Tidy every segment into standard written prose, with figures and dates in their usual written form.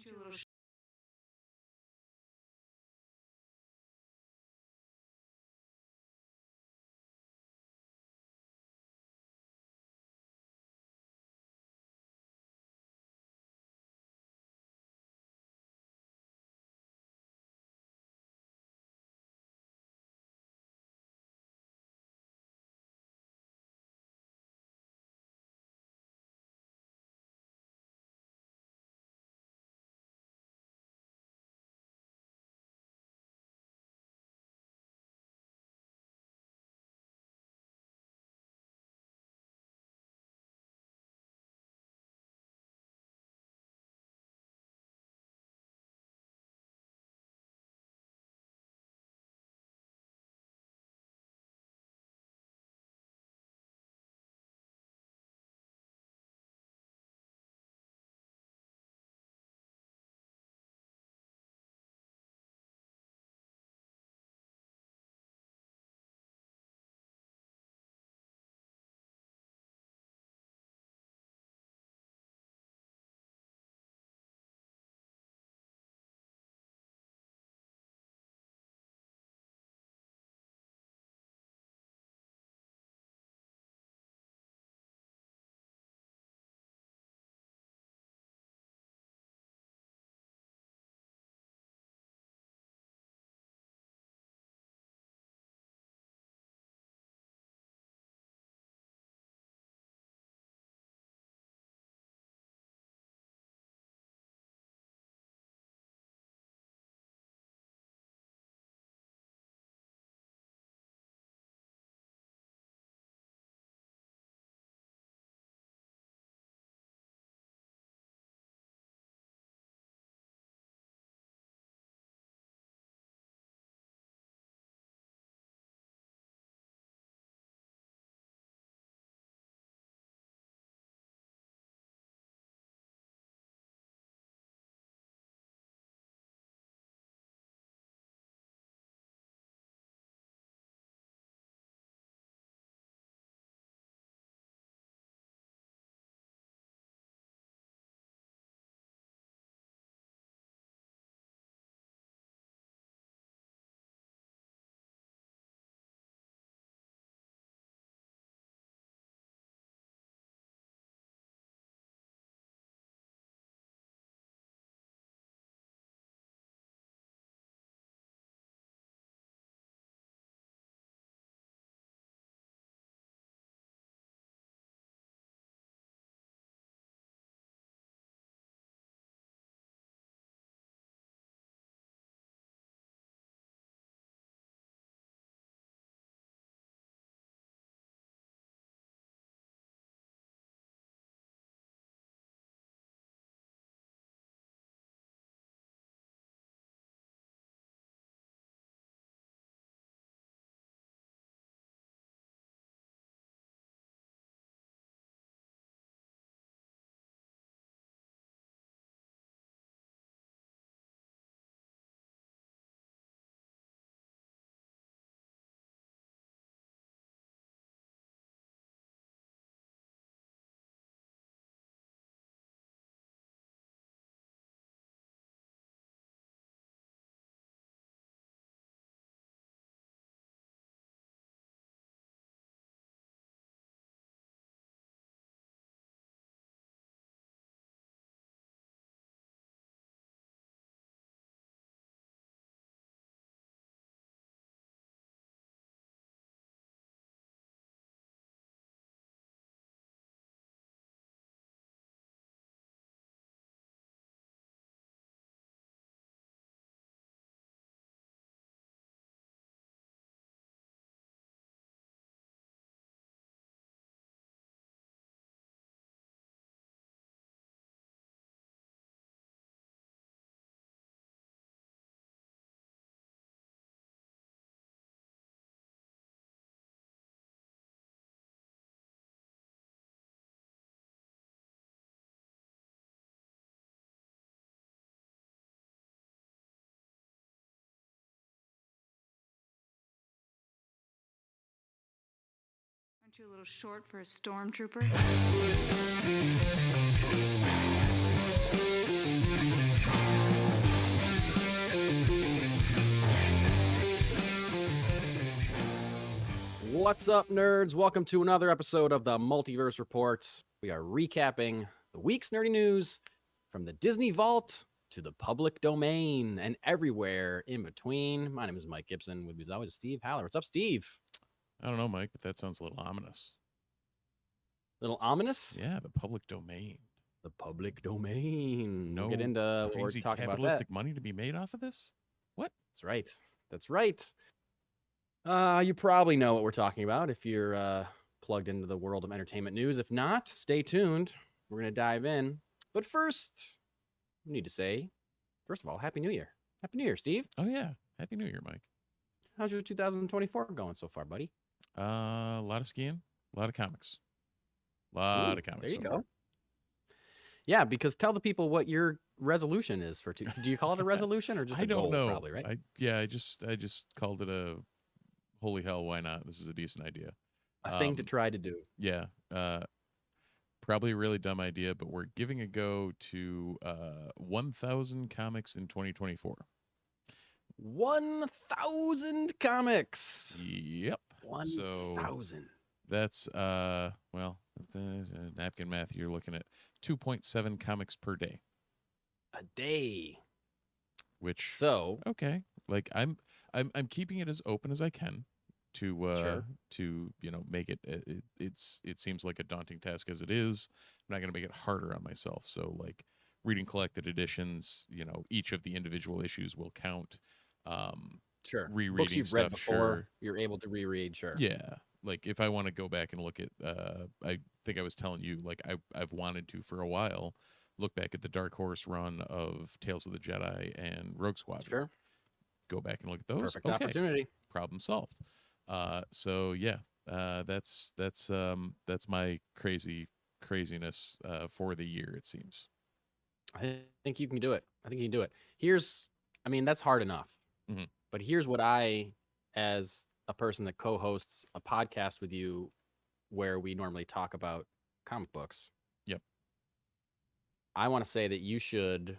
Aren't you a little Aren't you a little short for a stormtrooper? What's up, nerds? Welcome to another episode of the Multiverse Report. We are recapping the week's nerdy news from the Disney Vault to the public domain and everywhere in between. My name is Mike Gibson. With me as always, Steve Haller. What's up, Steve? I don't know, Mike, but that sounds a little ominous. Little ominous? Yeah, the public domain. The public domain. No we'll get into what we're crazy talking about that. capitalistic money to be made off of this? What? That's right. That's right. You probably know what we're talking about if you're plugged into the world of entertainment news. If not, stay tuned. We're going to dive in. But first, we need to say, first of all, Happy New Year. Happy New Year, Steve. Oh, yeah. Happy New Year, Mike. How's your 2024 going so far, buddy? A lot of skiing, a lot of comics. A lot of comics. There you so go. far. Yeah, because tell the people what your resolution is for do you call it a resolution or just a I don't goal, know. probably, right? I just called it a holy hell, why not? This is a decent idea. A thing to try to do. Yeah. Probably a really dumb idea, but we're giving a go to 1,000 comics in 2024. 1,000 comics. Yep. 1,000. That's napkin math. You're looking at 2.7 comics per day. A day. Which okay. Like I'm keeping it as open as I can to make it. It seems like a daunting task as it is. I'm not going to make it harder on myself. So like reading collected editions, each of the individual issues will count. Sure. Rereading Books you've stuff, read before, sure. you're able to reread, sure. Yeah. Like if I want to go back and look at, I think I was telling you, like I've wanted to for a while, look back at the Dark Horse run of Tales of the Jedi and Rogue Squadron. Sure. Go back and look at those. Perfect opportunity. Problem solved. So yeah, that's my craziness for the year. It seems. I think you can do it. That's hard enough. Mm-hmm. But here's what I, as a person that co-hosts a podcast with you where we normally talk about comic books. Yep. I want to say that you should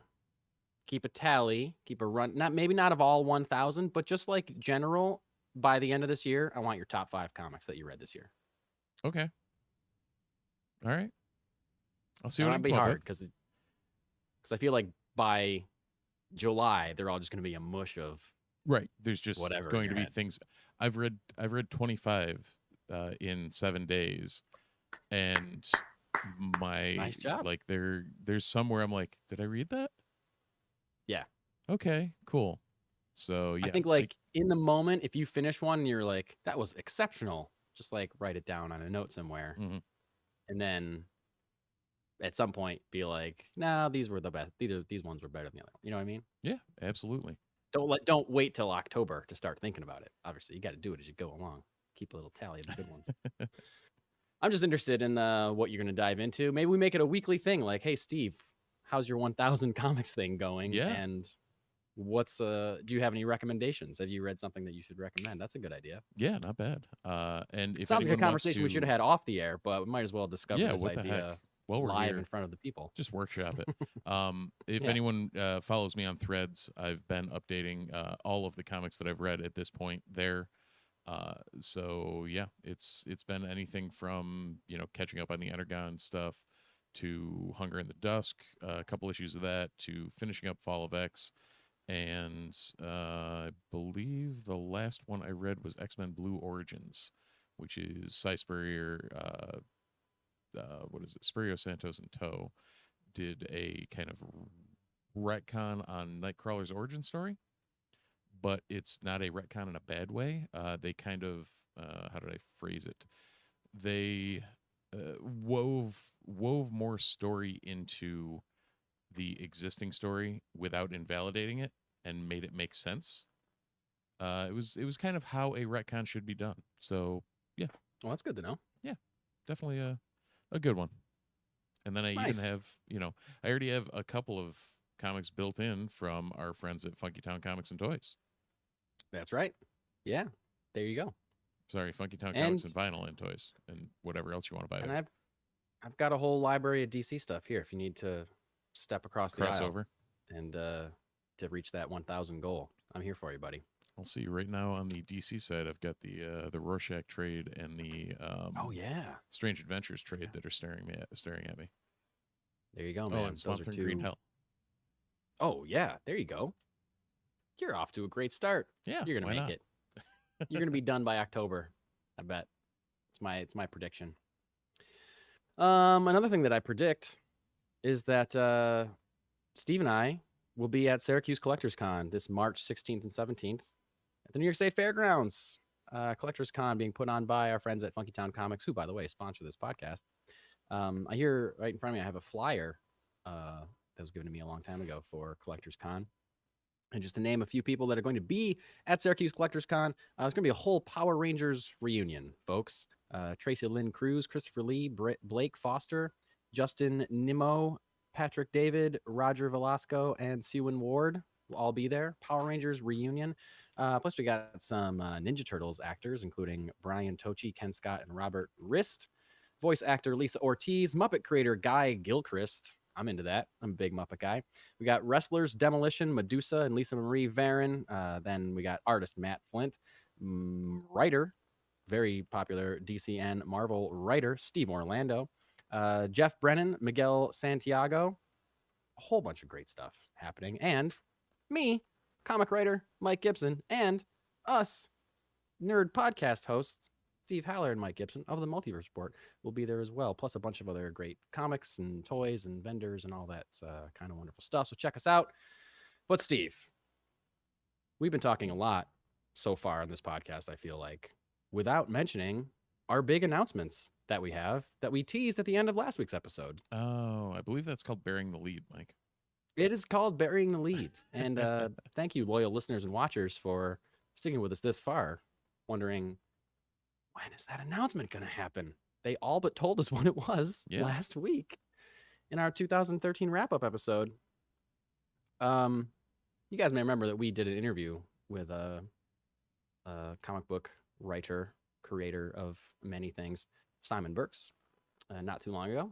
keep a tally, keep a run, maybe not of all 1,000, but just like general, by the end of this year, I want your top 5 comics that you read this year. Okay. All right. I'll see what I can be hard because I feel like by July, they're all just going to be a mush of right. There's just whatever going to be things. I've read 25 in 7 days, and nice job. Like there's somewhere I'm like, did I read that? Yeah. Okay. Cool. So yeah, I think like in the moment, if you finish one and you're like, that was exceptional, just like write it down on a note somewhere, and then at some point be like, nah, these were the best. These ones were better than the other. You know what I mean? Yeah, absolutely. Don't wait till October to start thinking about it. Obviously, you got to do it as you go along. Keep a little tally of the good ones. I'm just interested in what you're going to dive into. Maybe we make it a weekly thing. Like, hey, Steve, how's your 1,000 comics thing going? Yeah. And what's do you have any recommendations? Have you read something that you should recommend? That's a good idea. Yeah, not bad. And it sounds like a conversation we should have had off the air, but we might as well discover this idea we're live here, in front of the people. Just workshop it. If anyone follows me on Threads, I've been updating all of the comics that I've read at this point there. So yeah, it's been anything from catching up on the Energon stuff to Hunger in the Dusk, a couple issues of that, to finishing up Fall of X, and I believe the last one I read was X-Men Blue Origins, which is Cy Spurrier. Spurrier, Santos, and Toe did a kind of retcon on Nightcrawler's origin story, but it's not a retcon in a bad way. They kind of, how did I phrase it? They wove more story into the existing story without invalidating it and made it make sense. It was kind of how a retcon should be done. So yeah. Well, that's good to know. Yeah, definitely a good one. And then I even have, I already have a couple of comics built in from our friends at Funky Town Comics and Toys. That's right. Yeah, there you go. Sorry, Funky Town Comics and Vinyl and Toys and whatever else you want to buy. And I've got a whole library of DC stuff here if you need to step across the aisle crossover and to reach that 1,000 goal. I'm here for you, buddy. I'll see. Right now on the DC side, I've got the Rorschach trade and the Oh yeah, Strange Adventures trade Yeah. that are staring at me. there you go, Oh, man. and Those Swamp are Thing two. Green Hell. Oh yeah, there you go. You're off to a great start. Yeah, You're gonna why make not? it. You're gonna be done by October. I bet. It's my prediction. Another thing that I predict is that Steve and I will be at Syracuse Collectors Con this March 16th and 17th at the New York State Fairgrounds. Collectors Con being put on by our friends at Funky Town Comics, who, by the way, sponsor this podcast. I hear right in front of me, I have a flyer that was given to me a long time ago for Collectors Con. And just to name a few people that are going to be at Syracuse Collectors Con, it's going to be a whole Power Rangers reunion, folks. Tracy Lynn Cruz, Christopher Lee, Blake Foster, Justin Nimmo, Patrick David, Roger Velasco, and Siwan Ward will all be there. Power Rangers reunion. Plus, we got some Ninja Turtles actors, including Brian Tochi, Ken Scott, and Robert Rist. Voice actor Lisa Ortiz, Muppet creator Guy Gilchrist. I'm into that. I'm a big Muppet guy. We got wrestlers Demolition, Medusa, and Lisa Marie Varon. Then we got artist Matt Flint, writer, very popular DC and Marvel writer Steve Orlando, Jeff Brennan, Miguel Santiago. A whole bunch of great stuff happening. And me, comic writer Mike Gibson, and us, nerd podcast hosts Steve Haller and Mike Gibson of the Multiverse Report will be there as well, plus a bunch of other great comics and toys and vendors and all that kind of wonderful stuff. So check us out. But Steve, we've been talking a lot so far on this podcast, I feel like, without mentioning our big announcements that we have that we teased at the end of last week's episode. Oh, I believe that's called Bearing the Lead, Mike. It is called Burying the Lead. And thank you, loyal listeners and watchers, for sticking with us this far, wondering, when is that announcement going to happen? They all but told us what it was last week in our 2013 wrap-up episode. You guys may remember that we did an interview with a comic book writer, creator of many things, Simon Burks, not too long ago.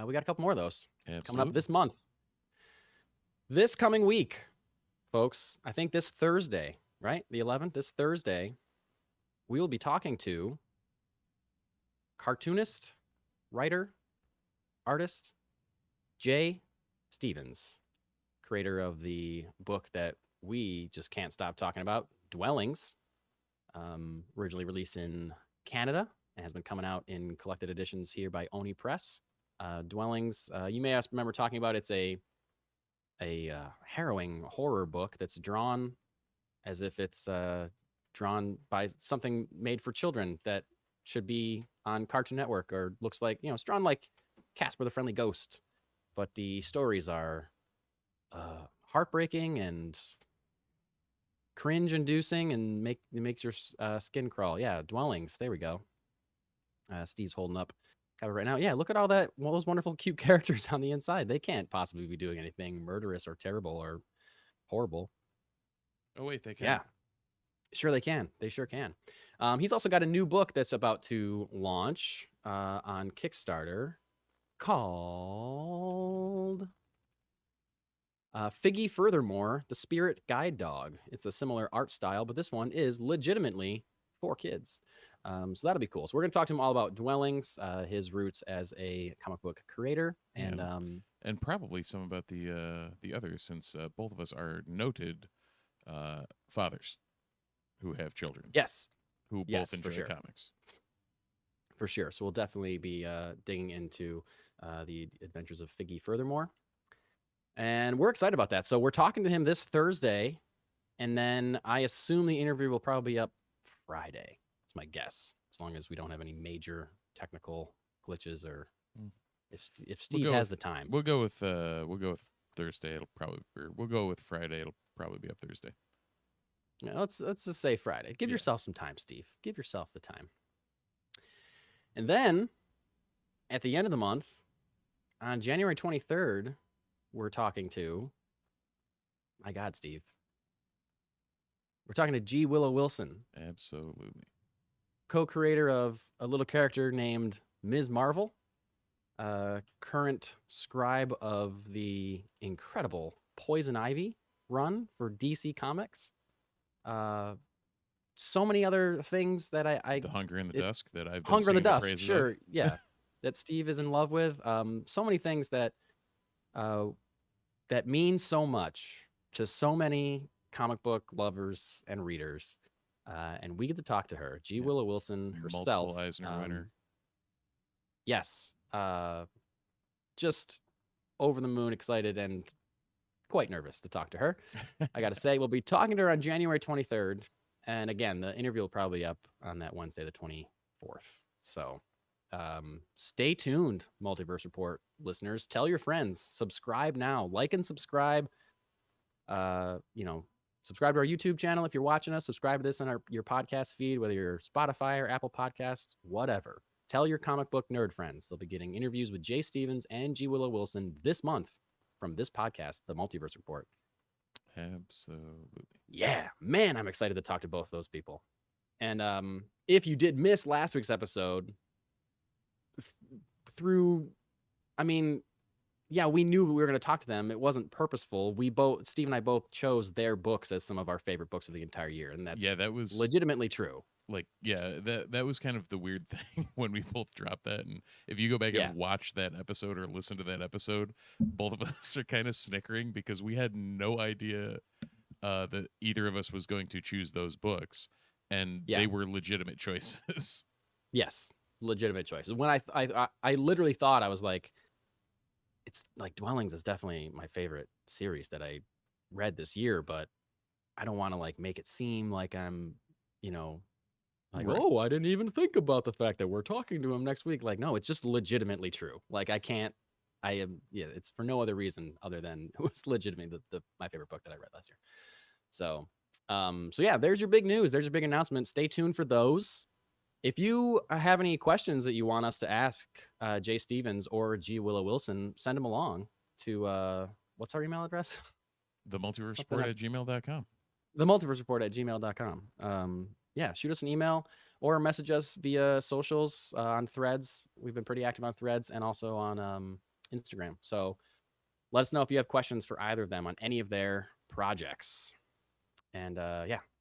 We got a couple more of those coming up this month. This coming week, folks, I think this Thursday, right? The 11th, this Thursday, we will be talking to cartoonist, writer, artist, Jay Stevens, creator of the book that we just can't stop talking about, Dwellings, originally released in Canada and has been coming out in collected editions here by Oni Press. Dwellings, you may remember talking about, it's a harrowing horror book that's drawn as if it's drawn by something made for children that should be on Cartoon Network, or looks like, it's drawn like Casper the Friendly Ghost, but the stories are heartbreaking and cringe-inducing and makes your skin crawl. Yeah, Dwellings. There we go. Steve's holding up cover right now. Yeah, look at all those wonderful, cute characters on the inside. They can't possibly be doing anything murderous or terrible or horrible. Oh wait, they can. Yeah, sure they can. They sure can. He's also got a new book that's about to launch on Kickstarter called Figgy Furthermore, The Spirit Guide Dog. It's a similar art style, but this one is legitimately for kids. So that'll be cool. So we're going to talk to him all about Dwellings, his roots as a comic book creator, and probably some about the others, since both of us are noted fathers who have children. Yes. Who both enjoy the comics. For sure. So we'll definitely be digging into the adventures of Figgy Furthermore. And we're excited about that. So we're talking to him this Thursday, and then I assume the interview will probably be up Friday. That's my guess, as long as we don't have any major technical glitches, or if Steve has the time. We'll go with Thursday. We'll go with Friday. It'll probably be up Thursday. Yeah, let's just say Friday. Give yourself some time, Steve. Give yourself the time. And then at the end of the month, on January 23rd, we're talking to, my God, Steve. We're talking to G. Willow Wilson. Absolutely. Co-creator of a little character named Ms. Marvel, current scribe of the incredible Poison Ivy run for DC Comics. So many other things that I The Hunger in the Dusk that I've been Hunger in the singing the Dusk, praises sure, of. yeah, that Steve is in love with. So many things that that mean so much to so many comic book lovers and readers. And we get to talk to her, G. Yeah. Willow Wilson herself. Multiple Eisner winner. Yes. Just over the moon excited and quite nervous to talk to her. I got to say, we'll be talking to her on January 23rd. And again, the interview will probably be up on that Wednesday, the 24th. So stay tuned, Multiverse Report listeners. Tell your friends. Subscribe now. Like and subscribe. Subscribe to our YouTube channel if you're watching us. Subscribe to this on your podcast feed, whether you're Spotify or Apple Podcasts, whatever. Tell your comic book nerd friends. They'll be getting interviews with Jay Stevens and G. Willow Wilson this month from this podcast, The Multiverse Report. Absolutely. Yeah, man, I'm excited to talk to both those people. And if you did miss last week's episode, we knew we were going to talk to them. It wasn't purposeful. Steve and I both chose their books as some of our favorite books of the entire year. And that was legitimately true. Like, yeah, that was kind of the weird thing when we both dropped that. And if you go back and watch that episode or listen to that episode, both of us are kind of snickering because we had no idea that either of us was going to choose those books. And they were legitimate choices. Yes, legitimate choices. When I literally thought, I was like, it's like Dwellings is definitely my favorite series that I read this year, but I don't want to like make it seem like I'm, like, Right. oh, I didn't even think about the fact that we're talking to him next week. Like, no, it's just legitimately true. Like, it's for no other reason other than it was legitimately my favorite book that I read last year. So yeah, there's your big news. There's your big announcement. Stay tuned for those. If you have any questions that you want us to ask Jay Stevens or G. Willow Wilson, send them along to, what's our email address? The Multiverse Report at gmail.com. The Multiverse Report at gmail.com. Yeah, shoot us an email or message us via socials on Threads. We've been pretty active on Threads and also on Instagram. So let us know if you have questions for either of them on any of their projects. And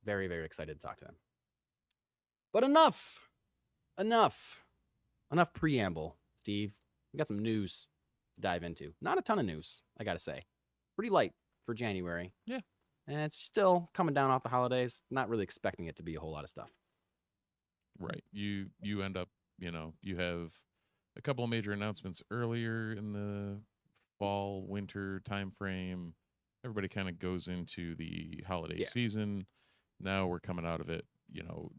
very, very excited to talk to them. But enough preamble, Steve. We got some news to dive into. Not a ton of news, I got to say. Pretty light for January. Yeah. And it's still coming down off the holidays. Not really expecting it to be a whole lot of stuff. Right. You end up, you have a couple of major announcements earlier in the fall, winter time frame. Everybody kind of goes into the holiday season. Now we're coming out of it.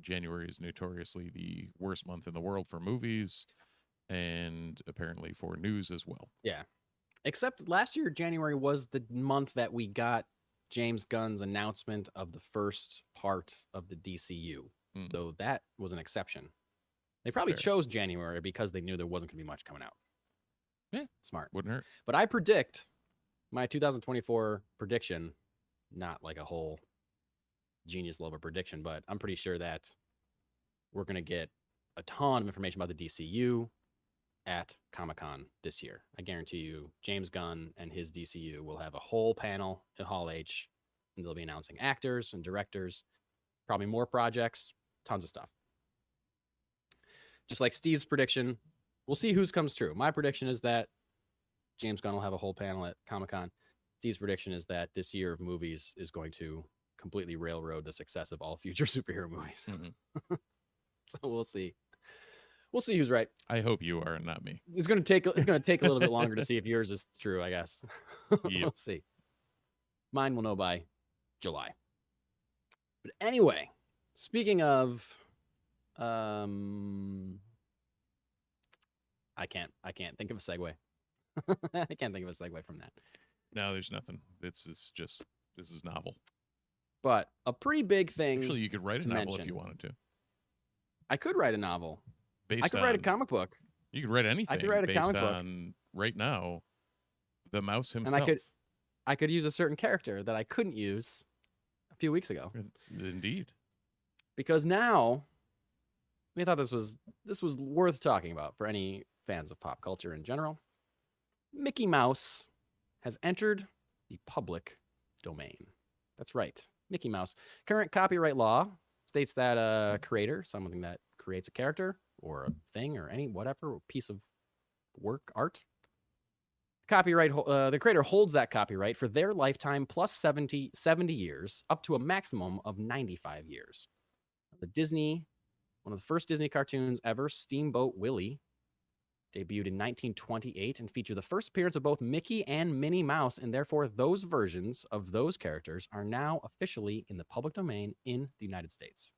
January is notoriously the worst month in the world for movies and apparently for news as well. Yeah. Except last year, January was the month that we got James Gunn's announcement of the first part of the DCU. Though that was an exception. They probably chose January because they knew there wasn't going to be much coming out. Yeah. Smart. Wouldn't hurt. But I predict my 2024 prediction, not like a whole genius level prediction, but I'm pretty sure that we're going to get a ton of information about the DCU at Comic-Con this year. I guarantee you James Gunn and his DCU will have a whole panel at Hall H, and they'll be announcing actors and directors, probably more projects, tons of stuff. Just like Steve's prediction, we'll see whose comes true. My prediction is that James Gunn will have a whole panel at Comic-Con. Steve's prediction is that this year of movies is going to completely railroad the success of all future superhero movies. Mm-hmm. So we'll see. We'll see who's right. I hope you are and not me. It's going to take a little bit longer to see if yours is true, I guess. We'll see. Mine will know by July. But anyway, speaking of I can't think of a segue. I can't think of a segue from that. No, there's nothing. This is novel. But a pretty big thing. Actually, you could write a novel if you wanted to. I could write a novel. I could write a comic book. You could write anything. I could write a comic book. On, right now, the mouse himself. And I could use a certain character that I couldn't use a few weeks ago. Indeed. Because now, we thought this was worth talking about for any fans of pop culture in general. Mickey Mouse has entered the public domain. That's right. Mickey Mouse. Current copyright law states that a creator, something that creates a character or a thing or any whatever piece of work, art, the creator holds that copyright for their lifetime plus 70 years, up to a maximum of 95 years. One of the first Disney cartoons ever, Steamboat Willie, debuted in 1928 and featured the first appearance of both Mickey and Minnie Mouse, and therefore those versions of those characters are now officially in the public domain in the United States.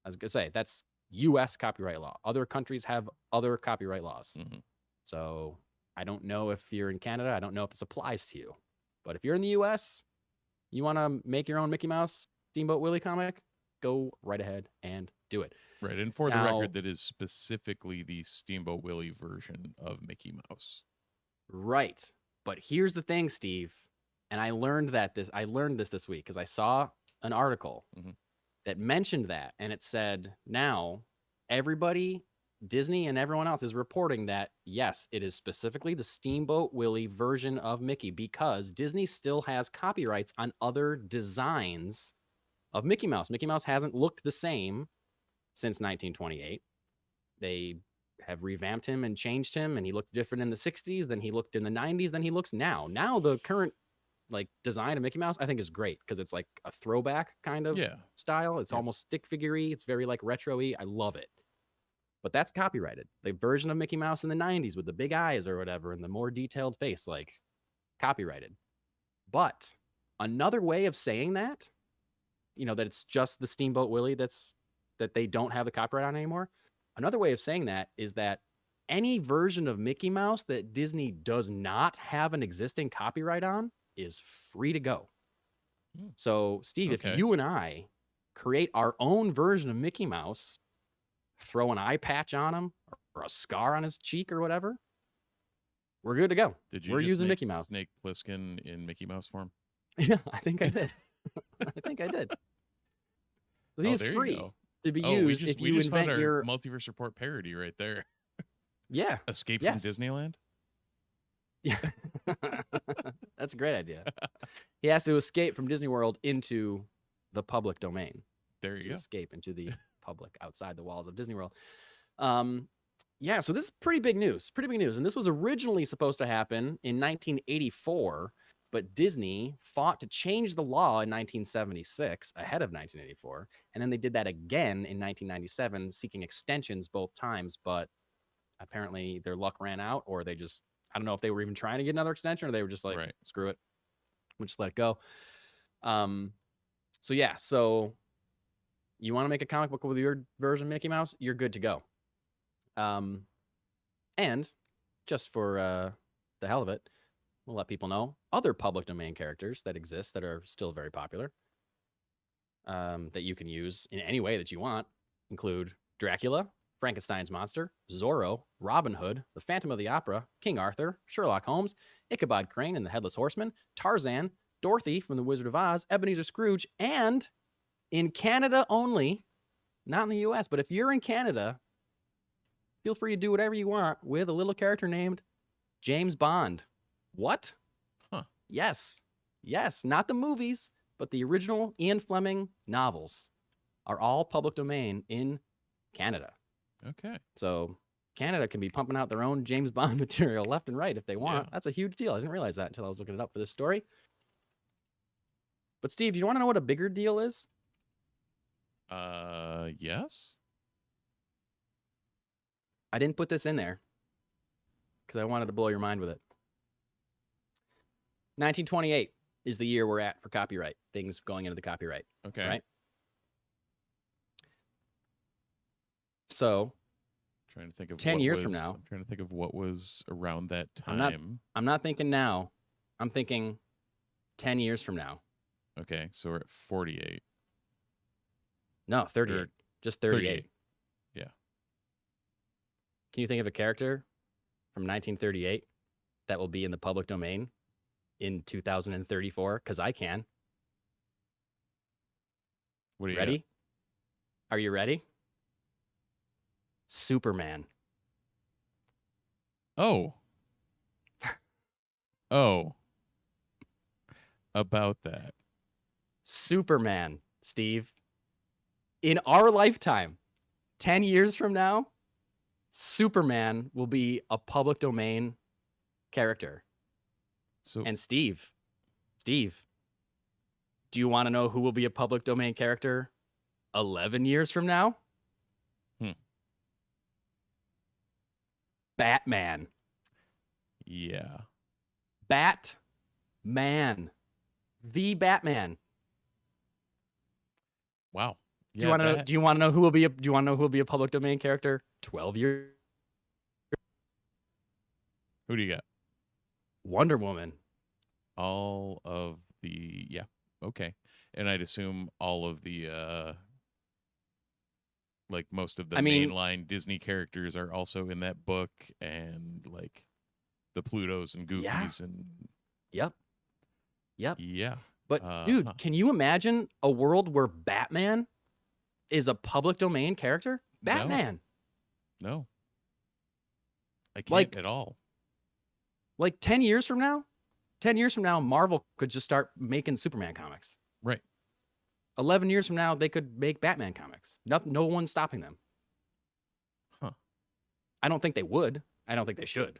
I was going to say, that's U.S. copyright law. Other countries have other copyright laws. Mm-hmm. So I don't know if you're in Canada. I don't know if this applies to you. But if you're in the U.S., you want to make your own Mickey Mouse Steamboat Willie comic, go right ahead and do it. Right. And for Now, the record, that is specifically the Steamboat Willie version of Mickey Mouse. Right. But here's the thing, Steve. And I learned this week because I saw an article that mentioned that. And it said, now everybody, Disney and everyone else is reporting that, yes, it is specifically the Steamboat Willie version of Mickey because Disney still has copyrights on other designs of Mickey Mouse. Mickey Mouse hasn't looked the same since 1928. They have revamped him and changed him, and he looked different in the 60s than he looked in the 90s than he looks now. Now the current design of Mickey Mouse I think is great because it's like a throwback kind of style. It's almost stick figure-y. It's very like retro-y. I love it. But that's copyrighted. The version of Mickey Mouse in the 90s with the big eyes or whatever and the more detailed face, like copyrighted. But another way of saying that, that it's just the Steamboat Willie that they don't have the copyright on anymore. Another way of saying that is that any version of Mickey Mouse that Disney does not have an existing copyright on is free to go. So, Steve, if you and I create our own version of Mickey Mouse, throw an eye patch on him or a scar on his cheek or whatever, we're good to go. We're using Mickey Mouse. Snake Plissken in Mickey Mouse form? Yeah, I think I did. So he's free to be used if you invent your Multiverse Report parody right there. Yeah. Escape from Disneyland? Yeah. That's a great idea. He has to escape from Disney World into the public domain. There you go. Escape into the public outside the walls of Disney World. So this is pretty big news. And this was originally supposed to happen in 1984, but Disney fought to change the law in 1976 ahead of 1984. And then they did that again in 1997, seeking extensions both times. But apparently their luck ran out, or I don't know if they were even trying to get another extension, or they were just like, screw it, we'll just let it go. So you want to make a comic book with your version of Mickey Mouse, you're good to go. And just for the hell of it, we'll let people know other public domain characters that exist that are still very popular, that you can use in any way that you want, include Dracula, Frankenstein's monster, Zorro, Robin Hood, the Phantom of the Opera, King Arthur, Sherlock Holmes, Ichabod Crane and the Headless Horseman, Tarzan, Dorothy from The Wizard of Oz, Ebenezer Scrooge, and in Canada only, not in the US, but if you're in Canada, feel free to do whatever you want with a little character named James Bond. What? Huh. Yes, not the movies, but the original Ian Fleming novels are all public domain in Canada. Okay. So Canada can be pumping out their own James Bond material left and right if they want. Yeah. That's a huge deal. I didn't realize that until I was looking it up for this story. But Steve, do you want to know what a bigger deal is? Yes. I didn't put this in there because I wanted to blow your mind with it. 1928 is the year we're at for copyright, things going into the copyright. Okay. Right? So, Trying to think of 10 years from now. I'm trying to think of what was around that time. I'm not thinking now. I'm thinking 10 years from now. Okay, so we're at 48. No, 38. Just 38. Yeah. Can you think of a character from 1938 that will be in the public domain in 2034? Because I can. What are you ready? Are you ready? Superman. Oh. Oh. About that. Superman, Steve. In our lifetime, 10 years from now, Superman will be a public domain character. So And Steve, do you want to know who will be a public domain character 11 years from now? Batman. yeah. Batman. The Batman. Wow. Do you want to know? Do you want to know who will be? Do you want to know who will be a public domain character? 12 years. Who do you got? Wonder Woman. All of the okay, and I'd assume all of the like most of the mainline Disney characters are also in that book, and like the Plutos and Goofies and Yep. yeah. But dude, can you imagine a world where Batman is a public domain character? Batman. No. I can't at all. Like 10 years from now? 10 years from now, Marvel could just start making Superman comics. Right. 11 years from now, they could make Batman comics. No one's stopping them. Huh. I don't think they would. I don't think they should.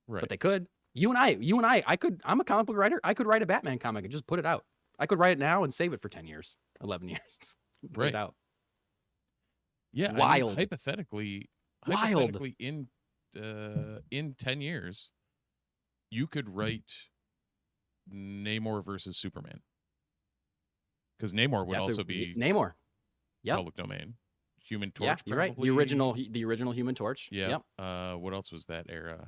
Right. But they could. You and I, I'm a comic book writer. I could write a Batman comic and just put it out. I could write it now and save it for 10 years, 11 years. Put it out. Yeah. Wild. I mean, hypothetically in 10 years, you could write Namor versus Superman. Because Namor would also be Namor. Yep. Public domain. Human Torch. Yeah, you're right. The original Human Torch. Yeah. Yep. What else was that era?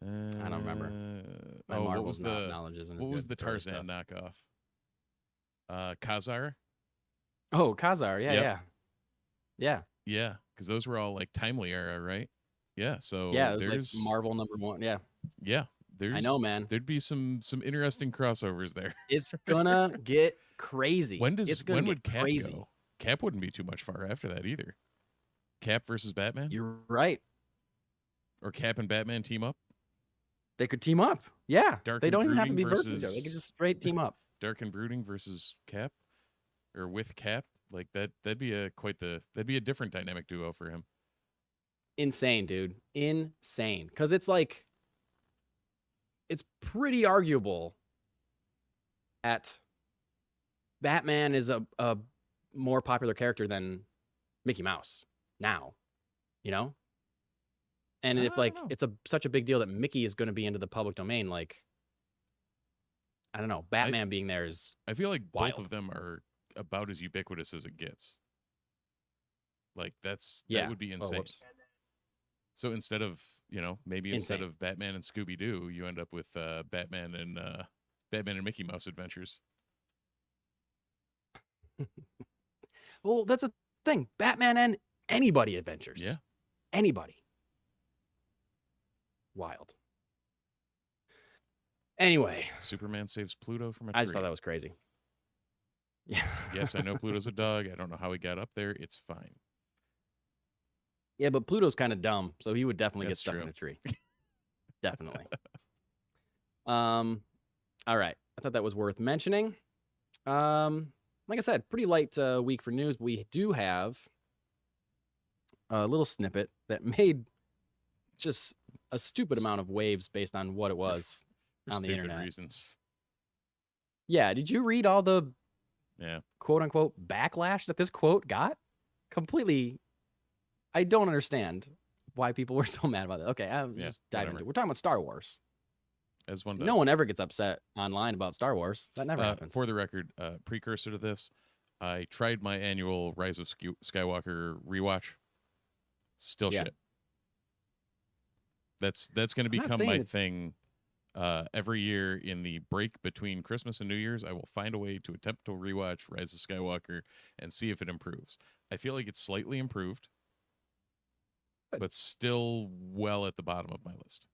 I don't remember. My Marvel's knowledge isn't. What was the Tarzan knockoff? Khazar. Oh, Khazar. Yeah. Yeah, because those were all like timely era, right? Yeah. So yeah, it was like Marvel #1. Yeah. Yeah. I know, man. There'd be some interesting crossovers there. It's gonna get crazy. When would Cap go? Cap wouldn't be too much far after that either. Cap versus Batman? You're right. Or Cap and Batman team up? They could team up. Yeah. Dark they and don't even have to Brooding be versus each other. They could just straight team up. Dark and Brooding versus Cap? Or with Cap? Like that'd be a different dynamic duo for him. Insane, dude. Insane. Because it's like it's pretty arguable that Batman is a more popular character than Mickey Mouse now, you know? And if like it's such a big deal that Mickey is going to be into the public domain, like I don't know, Batman being there is I feel like wild. both of them are about as ubiquitous as it gets. Like that would be insane. So instead of, maybe instead of Batman and Scooby-Doo, you end up with Batman and Mickey Mouse adventures. Well, that's a thing. Batman and anybody adventures. Yeah. Anybody. Wild. Anyway. Superman saves Pluto from a tree. I just thought that was crazy. Yeah. Yes, I know Pluto's a dog. I don't know how he got up there. It's fine. Yeah, but Pluto's kind of dumb, so he would definitely That's get stuck true. in a tree. Definitely. All right. I thought that was worth mentioning. Like I said, pretty light week for news, but we do have a little snippet that made just a stupid amount of waves based on what it was on the internet. Reasons. Yeah, did you read all the quote unquote backlash that this quote got? Completely. I don't understand why people were so mad about it. Okay, I'll just dive into it. We're talking about Star Wars. As one does. No one ever gets upset online about Star Wars. That never happens. For the record, precursor to this, I tried my annual Rise of Skywalker rewatch. Still shit. That's going to become my thing. Every year in the break between Christmas and New Year's, I will find a way to attempt to rewatch Rise of Skywalker and see if it improves. I feel like it's slightly improved, but still well at the bottom of my list.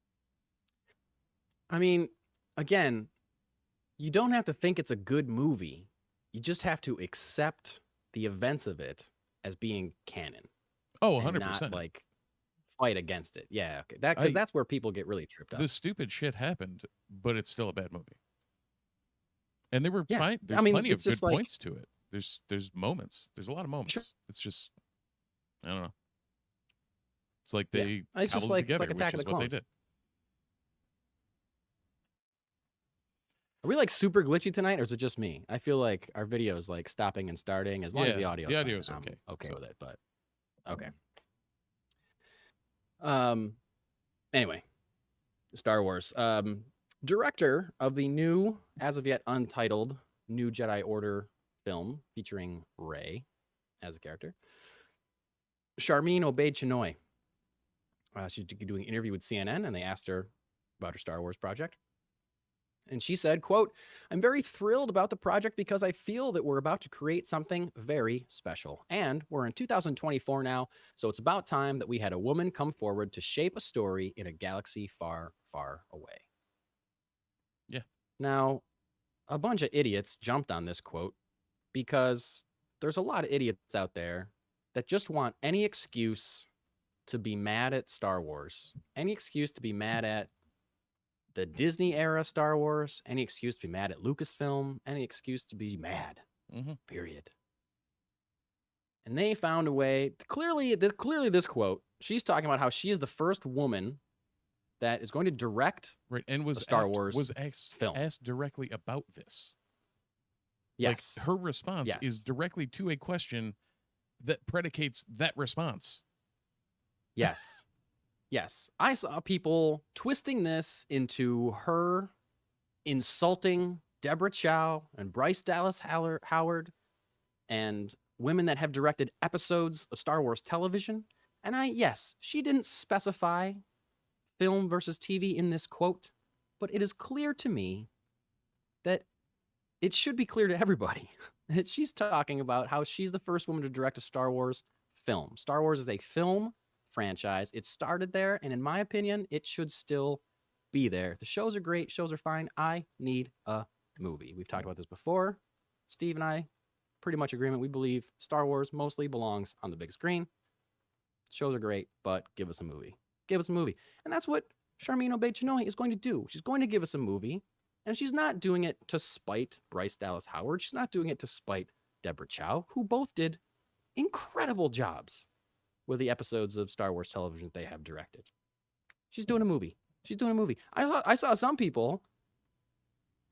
I mean, again, you don't have to think it's a good movie. You just have to accept the events of it as being canon. Oh, 100%. Not like fight against it. Yeah, okay. Because that's where people get really tripped up. The stupid shit happened, but it's still a bad movie. And they were Yeah. fine. There's I mean, plenty of it's good just like, points to it. There's moments. There's a lot of moments. Sure. It's just, I don't know. It's like Yeah. they It's just cobbled like, it's together, like Attack of which the is what they Clones. did. Are we like super glitchy tonight, or is it just me? I feel like our video is like stopping and starting. As long as Yeah, the audio, the audio is okay. I'm okay So- with it. But okay. Anyway, Star Wars. Director of the new, as of yet untitled, new Jedi Order film featuring Rey as a character, Sharmeen Obaid-Chinoy. She's doing an interview with CNN, and they asked her about her Star Wars project. And she said, quote, "I'm very thrilled about the project because I feel that we're about to create something very special. And we're in 2024 now, so it's about time that we had a woman come forward to shape a story in a galaxy far, far away." Yeah. Now, a bunch of idiots jumped on this quote because there's a lot of idiots out there that just want any excuse to be mad at Star Wars, any excuse to be mad at the Disney era Star Wars, any excuse to be mad at Lucasfilm, any excuse to be mad, period. And they found a way, clearly this quote, she's talking about how she is the first woman that is going to direct Right. And was Star Wars film. asked directly about this. Yes. Like her response Yes. is directly to a question that predicates that response. Yes. Yes. I saw people twisting this into her insulting Deborah Chow and Bryce Dallas Howard and women that have directed episodes of Star Wars television. And yes, she didn't specify film versus TV in this quote, but it is clear to me that it should be clear to everybody that she's talking about how she's the first woman to direct a Star Wars film. Star Wars is a film franchise. It started there, and in my opinion, it should still be there. The shows are great. Shows are fine. I need a movie. We've talked about this before. Steve and I, pretty much agreement. We believe Star Wars mostly belongs on the big screen. Shows are great, but give us a movie. Give us a movie. And that's what Sharmeen Obaid-Chinoy is going to do. She's going to give us a movie, and she's not doing it to spite Bryce Dallas Howard. She's not doing it to spite Deborah Chow, who both did incredible jobs with the episodes of Star Wars television they have directed. She's doing a movie. She's doing a movie. I saw some people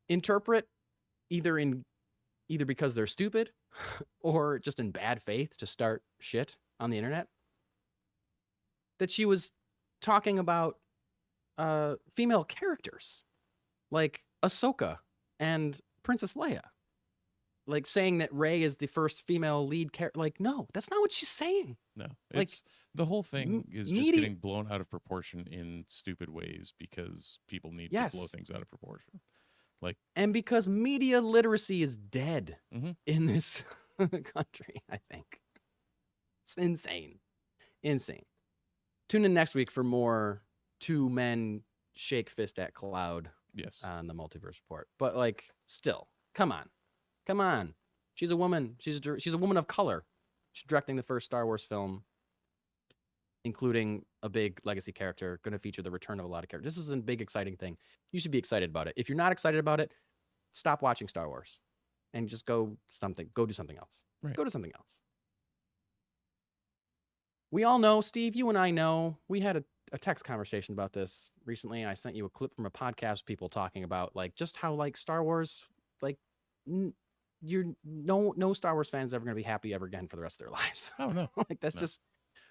interpret either because they're stupid or just in bad faith to start shit on the internet, that she was talking about female characters like Ahsoka and Princess Leia. Like saying that Rey is the first female lead character. Like, no, that's not what she's saying. No, Like, it's the whole thing is just media- getting blown out of proportion in stupid ways because people need to blow Yes. things out of proportion. And because media literacy is dead Mhm. in this country, I think. It's insane. Insane. Tune in next week for more two men shake fist at cloud Yes. on the Multiverse Report. But like, still, come on. Come on. She's a woman. She's a woman of color. She's directing the first Star Wars film, including a big legacy character, going to feature the return of a lot of characters. This is a big, exciting thing. You should be excited about it. If you're not excited about it, stop watching Star Wars and just go do something else. Right. Go to something else. We all know, Steve, you and I know, we had a text conversation about this recently, and I sent you a clip from a podcast, people talking about like just how like Star Wars, like no Star Wars fan is ever going to be happy ever again for the rest of their lives. Oh no. Like that's No. just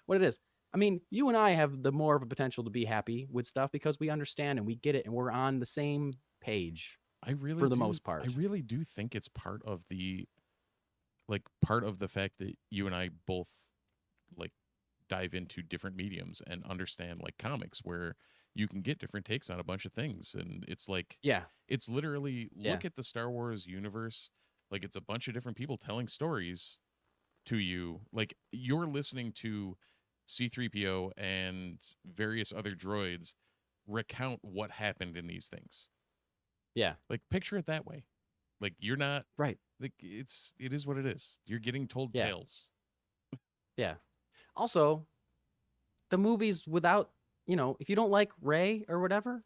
what it is. I mean, you and I have the more of a potential to be happy with stuff because we understand and we get it and we're on the same page. I really For the do- most part. I really do think it's part of the fact that you and I both like dive into different mediums and understand like comics where you can get different takes on a bunch of things. And it's like, Yeah. it's literally Yeah. look at the Star Wars universe. Like it's a bunch of different people telling stories to you. Like you're listening to C-3PO and various other droids recount what happened in these things. Yeah. Like picture it that way. Like you're not Right. like it is what it is. You're getting told Yeah. tales. Yeah. Also, the movies without, if you don't like Rey or whatever,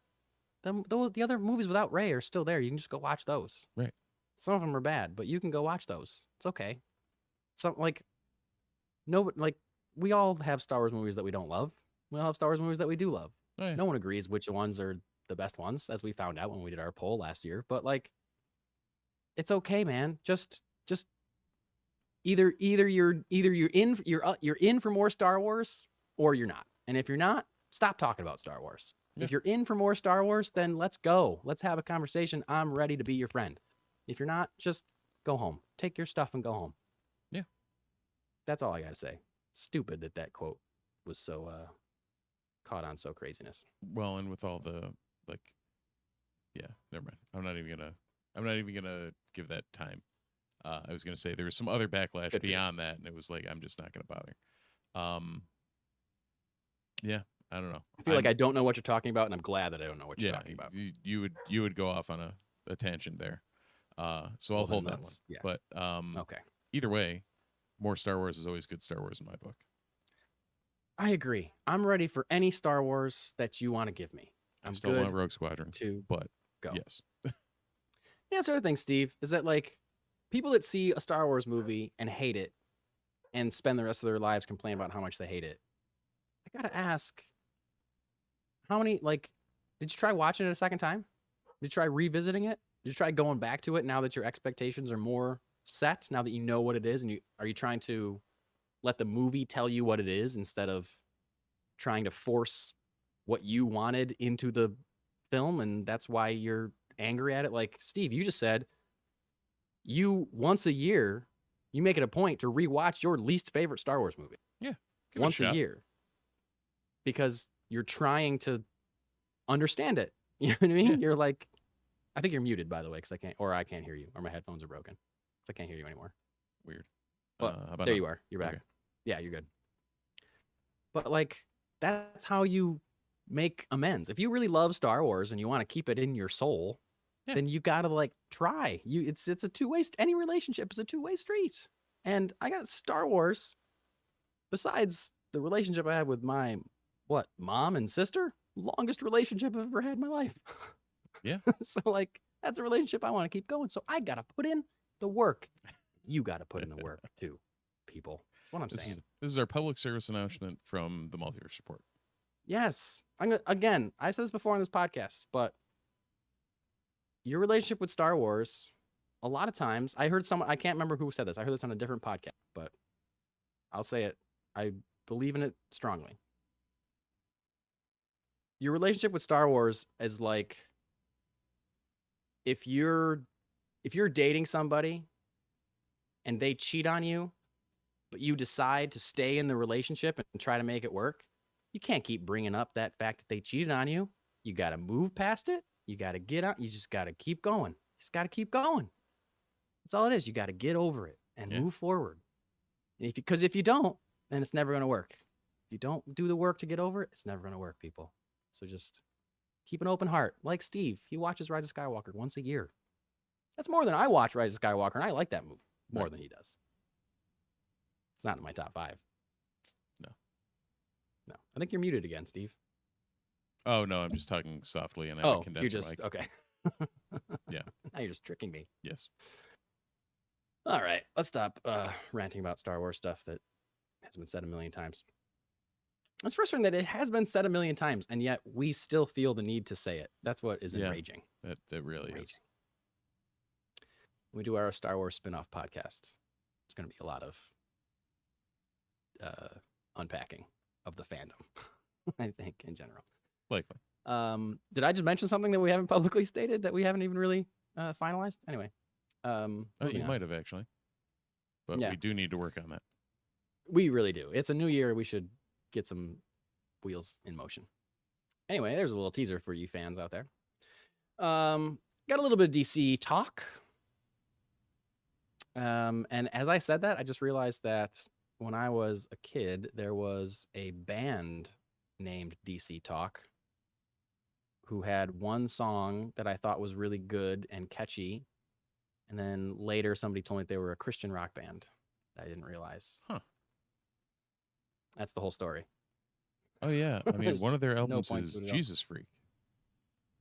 the other movies without Rey are still there. You can just go watch those. Right. Some of them are bad, but you can go watch those. It's okay. So like, no, like we all have Star Wars movies that we don't love. We all have Star Wars movies that we do love. Oh, yeah. No one agrees which ones are the best ones, as we found out when we did our poll last year. But like, it's okay, man. Just either you're in for more Star Wars or you're not. And if you're not, stop talking about Star Wars. Yeah. If you're in for more Star Wars, then let's go. Let's have a conversation. I'm ready to be your friend. If you're not, just go home. Take your stuff and go home. Yeah. That's all I got to say. Stupid that quote was so caught on so craziness. Well, and with all the like, yeah, never mind. I'm not even gonna give that time. I was gonna say there was some other backlash Good for you. beyond that, and it was like I'm just not gonna bother. Yeah, I don't know. I feel like I don't know what you're talking about, and I'm glad that I don't know what you're talking about. You would go off on a tangent there. So I'll Well, then hold that one. that's- yeah. But Okay. either way, more Star Wars is always good Star Wars in my book. I agree. I'm ready for any Star Wars that you want to give me. I I'm still good want Rogue Squadron, to but go. yes. Yeah, that's the other thing, Steve, is that like people that see a Star Wars movie and hate it and spend the rest of their lives complaining about how much they hate it. I gotta ask, how many, like, did you try watching it a second time? Did you try revisiting it? Did you try going back to it now that your expectations are more set, now that you know what it is? And are you trying to let the movie tell you what it is instead of trying to force what you wanted into the film? And that's why you're angry at it. Like, Steve, you just said you once a year, you make it a point to rewatch your least favorite Star Wars movie. Yeah. Give it Once a shot. year. Because you're trying to understand it. You know what I mean? Yeah. You're like, I think you're muted, by the way, because I can't hear you, or my headphones are broken. So I can't hear you anymore. Weird. But How about there now? you are. You're back. Okay. Yeah, you're good. But like, that's how you make amends. If you really love Star Wars and you want to keep it in your soul, Yeah. then you gotta like try. It's a two-way. Any relationship is a two-way street. And I got Star Wars. Besides the relationship I had with my mom and sister, longest relationship I've ever had in my life. Yeah. So like, that's a relationship I want to keep going. So I gotta put in the work. You gotta put in the work too, people. That's what I'm saying. This is our public service announcement from the Multiverse Report. Yes. Again, I've said this before on this podcast, but your relationship with Star Wars, a lot of times, I heard someone, I can't remember who said this. I heard this on a different podcast, but I'll say it. I believe in it strongly. Your relationship with Star Wars is like if you're dating somebody and they cheat on you, but you decide to stay in the relationship and try to make it work, you can't keep bringing up that fact that they cheated on you. You got to move past it. You got to get out. You just got to keep going. You just got to keep going. That's all it is. You got to get over it and move forward. And because if you don't, then it's never going to work. If you don't do the work to get over it, it's never going to work, people. So just keep an open heart. Like Steve, he watches Rise of Skywalker once a year. That's more than I watch Rise of Skywalker, and I like that movie more than he does. It's not in my top 5. No. I think you're muted again, Steve. Oh, no, I'm just talking softly and I have a condenser you're just, mic. okay. Yeah. Now you're just tricking me. Yes. All right, let's stop ranting about Star Wars stuff that has been said a million times. It's frustrating that it has been said a million times, and yet we still feel the need to say it. That's what is enraging. That really is. When we do our Star Wars spin-off podcast, it's going to be a lot of unpacking of the fandom, I think, in general. Likely. Did I just mention something that we haven't publicly stated that we haven't even really finalized? Anyway. You might have actually. But we do need to work on that. We really do. It's a new year. We should get some wheels in motion. Anyway, there's a little teaser for you fans out there. Got a little bit of DC talk. And as I said that, I just realized that when I was a kid, there was a band named DC Talk who had one song that I thought was really good and catchy. And then later somebody told me they were a Christian rock band. I didn't realize. Huh. That's the whole story. Oh, yeah. I mean, one of their albums point is to it at all. Jesus Freak.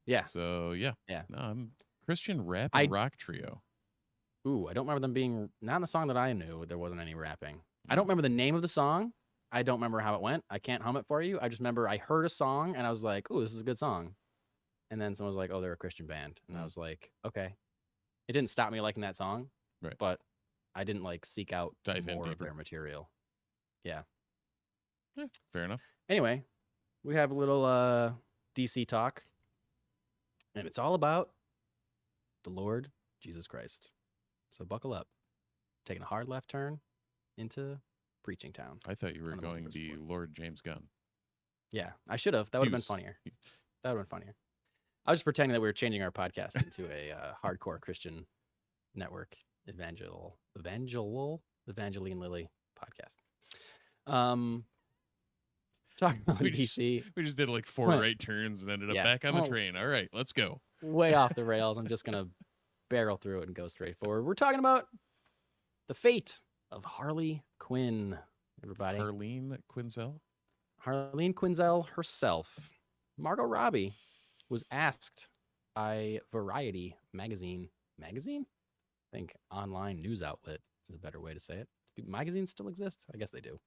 Yeah. So, yeah. Yeah. No, I'm Christian rap and rock trio. Ooh, I don't remember them being not in the song that I knew. There wasn't any rapping. I don't Mm. remember the name of the song. I don't remember how it went. I can't hum it for you. I just remember I heard a song and I was like, "Ooh, this is a good song." And then someone was like, "Oh, they're a Christian band," and I Mm. was like, "Okay." It didn't stop me liking that song, Right. but I didn't like seek out Dive in more of deeper. their material. Yeah. Yeah, fair enough. Anyway, we have a little DC talk, and it's all about the Lord Jesus Christ. So buckle up. Taking a hard left turn into Preaching Town. I thought you were On the going Multiverse the Report. Lord James Gunn. Yeah, I should have. That would have been Hughes. funnier. That would have been funnier. I was just pretending that we were changing our podcast into a hardcore Christian network Evangeline Lilly podcast. Talking about We just- DC, We just did like 4 What? right turns and ended up Yeah. back on the Oh. train. All right, let's go. way off the rails. I'm just gonna barrel through it and go straight forward. We're talking about the fate of Harley Quinn. Everybody, Harleen Quinzel. Harleen Quinzel herself, Margot Robbie, was asked by Variety magazine. I think online news outlet is a better way to say it. Do magazines still exist? I guess they do.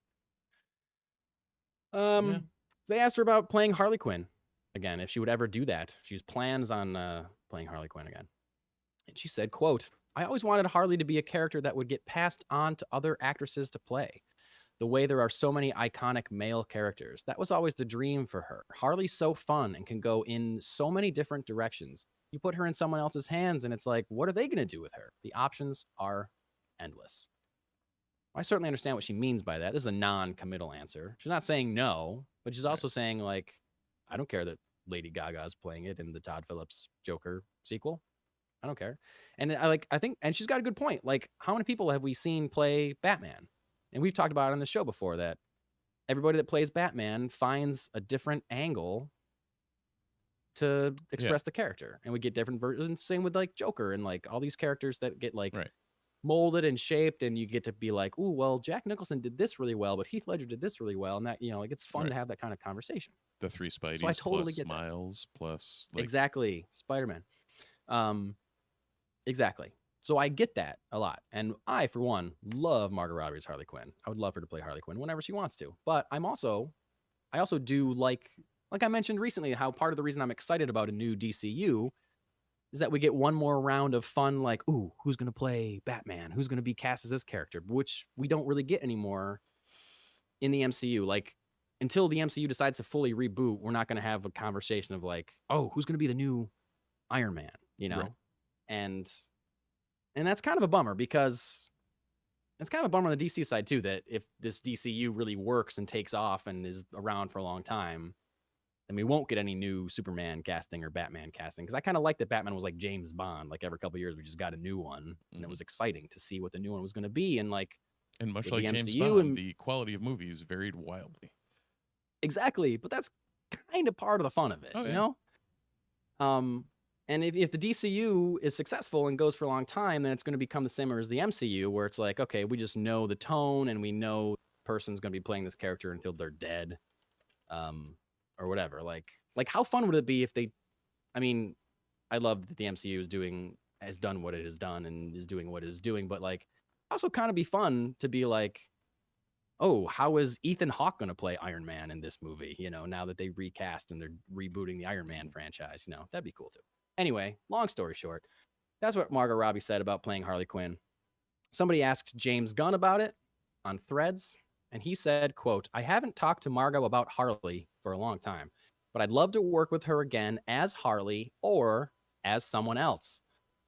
Yeah. They asked her about playing Harley Quinn again, if she would ever do that. She has plans on playing Harley Quinn again. And she said, quote, "I always wanted Harley to be a character that would get passed on to other actresses to play. The way there are so many iconic male characters. That was always the dream for her. Harley's so fun and can go in so many different directions. You put her in someone else's hands and it's like, what are they going to do with her? The options are endless." I certainly understand what she means by that. This is a non-committal answer. She's not saying no, but she's also saying, like, I don't care that Lady Gaga's playing it in the Todd Phillips Joker sequel. I don't care. And I think, and she's got a good point. Like, how many people have we seen play Batman? And we've talked about it on the show before that everybody that plays Batman finds a different angle to express the character. And we get different versions. Same with like Joker and like all these characters that get like Right. molded and shaped, and you get to be like, "Ooh, well, Jack Nicholson did this really well, but Heath Ledger did this really well," and that, you know, like it's fun Right. to have that kind of conversation. The 3 Spideys So I totally plus get that. Miles plus like Exactly, Spider-Man. Exactly. So I get that a lot, and I, for one, love Margot Robbie as Harley Quinn. I would love her to play Harley Quinn whenever she wants to. But I also do like I mentioned recently, how part of the reason I'm excited about a new DCU is that we get one more round of fun, like, ooh, who's going to play Batman? Who's going to be cast as this character? Which we don't really get anymore in the MCU. Like, until the MCU decides to fully reboot, we're not going to have a conversation of like, oh, who's going to be the new Iron Man, you know? Right. And that's kind of a bummer, because it's kind of a bummer on the DC side too, that if this DCU really works and takes off and is around for a long time, then we won't get any new Superman casting or Batman casting. Because I kind of like that Batman was like James Bond. Like every couple of years, we just got a new one, and it was exciting to see what the new one was going to be. And like, and much with like the James MCU Bond, and- the quality of movies varied wildly. exactly, but that's kind of part of the fun of it, Oh, you yeah. know? And if the DCU is successful and goes for a long time, then it's going to become the same as the MCU, where it's like, okay, we just know the tone and we know the person's going to be playing this character until they're dead, or whatever. Like how fun would it be if they? I mean, I love that the MCU has done what it has done and is doing what it is doing, but like, also kind of be fun to be like, oh, how is Ethan Hawke going to play Iron Man in this movie? You know, now that they recast and they're rebooting the Iron Man franchise, you know, that'd be cool too. Anyway, long story short, that's what Margot Robbie said about playing Harley Quinn. Somebody asked James Gunn about it on Threads, and he said, quote, "I haven't talked to Margot about Harley for a long time, but I'd love to work with her again as Harley or as someone else.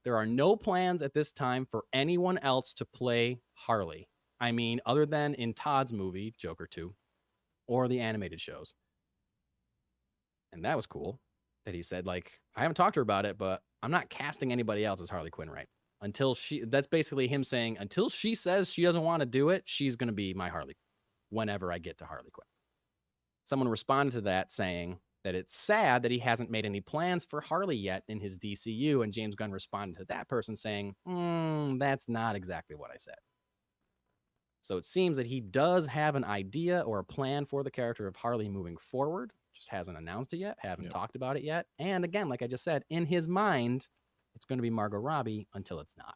There are no plans at this time for anyone else to play Harley. I mean, other than in Todd's movie, Joker 2, or the animated shows." And that was cool that he said, like, I haven't talked to her about it, but I'm not casting anybody else as Harley Quinn, right? That's basically him saying, until she says she doesn't want to do it, she's going to be my Harley whenever I get to Harley Quinn. Someone responded to that saying that it's sad that he hasn't made any plans for Harley yet in his DCU. And James Gunn responded to that person saying, that's not exactly what I said. So it seems that he does have an idea or a plan for the character of Harley moving forward. Just hasn't announced it yet, haven't talked about it yet. And again, like I just said, in his mind, it's going to be Margot Robbie until it's not.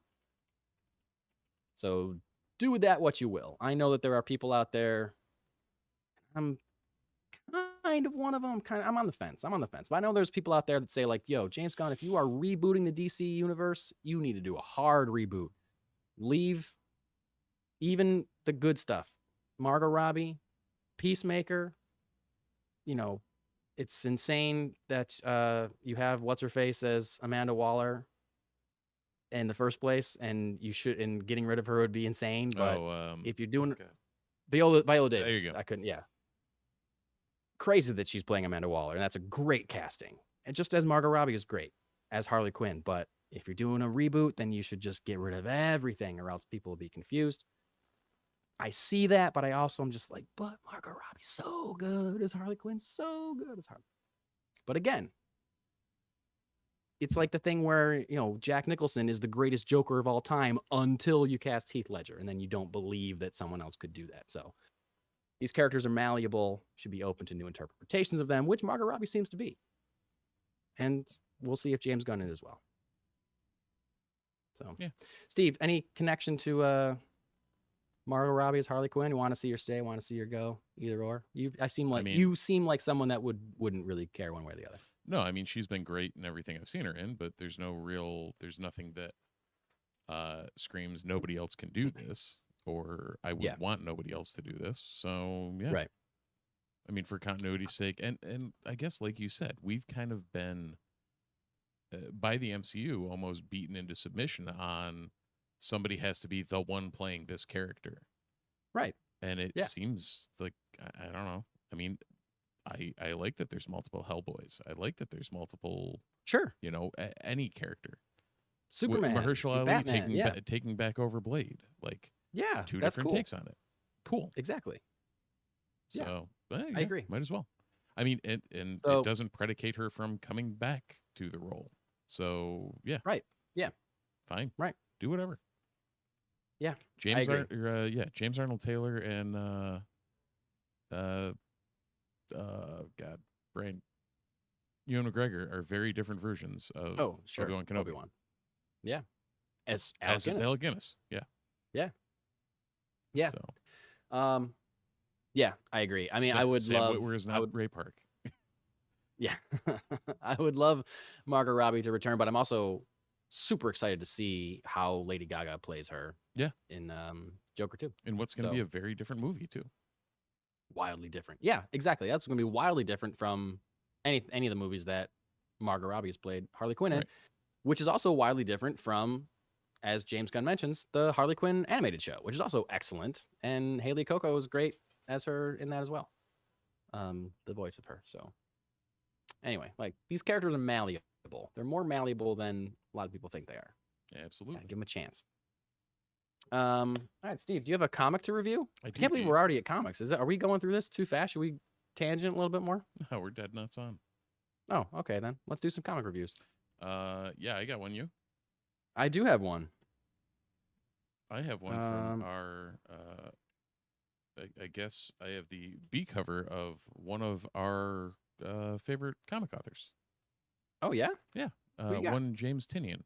So do with that what you will. I know that there are people out there. I'm kind of one of them. I'm on the fence. But I know there's people out there that say like, "Yo, James Gunn, if you are rebooting the DC universe, you need to do a hard reboot. Leave even the good stuff. Margot Robbie, Peacemaker. You know, it's insane that you have what's her face as Amanda Waller in the first place, and getting rid of her would be insane. But if you're doing Viola Davis, there you go. I couldn't. Yeah, crazy that she's playing Amanda Waller, and that's a great casting. And just as Margot Robbie is great as Harley Quinn, but if you're doing a reboot, then you should just get rid of everything, or else people will be confused. I see that, but I also am just like, but Margot Robbie's so good as Harley Quinn, so good as Harley. But again, it's like the thing where, Jack Nicholson is the greatest Joker of all time until you cast Heath Ledger, and then you don't believe that someone else could do that. So these characters are malleable, should be open to new interpretations of them, which Margot Robbie seems to be. And we'll see if James Gunn is as well. So, yeah. Steve, any connection to Margot Robbie as Harley Quinn? You want to see her stay? Want to see her go? Either or? You seem like someone that wouldn't really care one way or the other. No, I mean, she's been great in everything I've seen her in, but there's nothing that screams nobody else can do this, or I would want nobody else to do this. So yeah, right. I mean, for continuity's sake, and I guess like you said, we've kind of been by the MCU almost beaten into submission on somebody has to be the one playing this character, right? And it seems like I don't know. I mean, I like that there's multiple Hellboys. I like that there's multiple. Sure. Any character. Superman, Mahershala Ali Batman, taking back over Blade. Like, two that's different cool. takes on it. Cool. Exactly. So I agree. Might as well. I mean, it doesn't predicate her from coming back to the role. So yeah. Right. Yeah. Fine. Right. Do whatever. Yeah. James Arnold Taylor and God, brain. Ewan McGregor are very different versions of Obi-Wan Kenobi. Obi-Wan. Yeah. As Alec Guinness. Yeah. Yeah. Yeah. So. Yeah, I agree. I mean, I would Sam love. Witwer is not Ray Park. Yeah, I would love Margot Robbie to return, but I'm also super excited to see how Lady Gaga plays her. Yeah. In Joker 2. And what's going to be a very different movie too. Wildly different. Yeah, exactly. That's going to be wildly different from any of the movies that Margot Robbie has played Harley Quinn in, which is also wildly different from, as James Gunn mentions, the Harley Quinn animated show, which is also excellent. And Haley Coco is great as her in that as well. The voice of her. So anyway, like, these characters are malleable. They're more malleable than a lot of people think they are. Yeah, absolutely. Give them a chance. All right, Steve, do you have a comic to review? I can't believe we're already at comics. Are we going through this too fast? Should we tangent a little bit more? No, we're dead nuts on. Oh, okay, then let's do some comic reviews. Yeah, I got one. You? I do have one. I have one from our I guess I have the B cover of one of our favorite comic authors. Oh, yeah? Yeah. One James Tynion.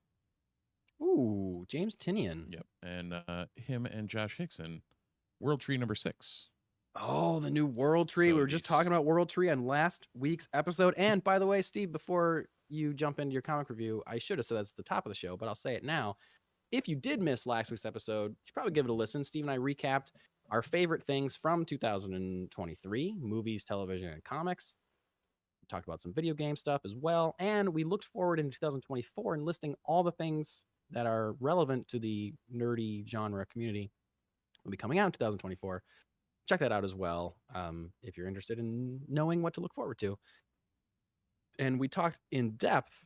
Ooh, James Tynion. Yep. And him and Josh Hickson, World Tree number 6. Oh, the new World Tree. We were just talking about World Tree on last week's episode. And by the way, Steve, before you jump into your comic review, I should have said that's the top of the show, but I'll say it now. If you did miss last week's episode, you should probably give it a listen. Steve and I recapped our favorite things from 2023, movies, television, and comics. We talked about some video game stuff as well. And we looked forward in 2024 and listing all the things that are relevant to the nerdy genre community will be coming out in 2024. Check that out as well if you're interested in knowing what to look forward to. And we talked in depth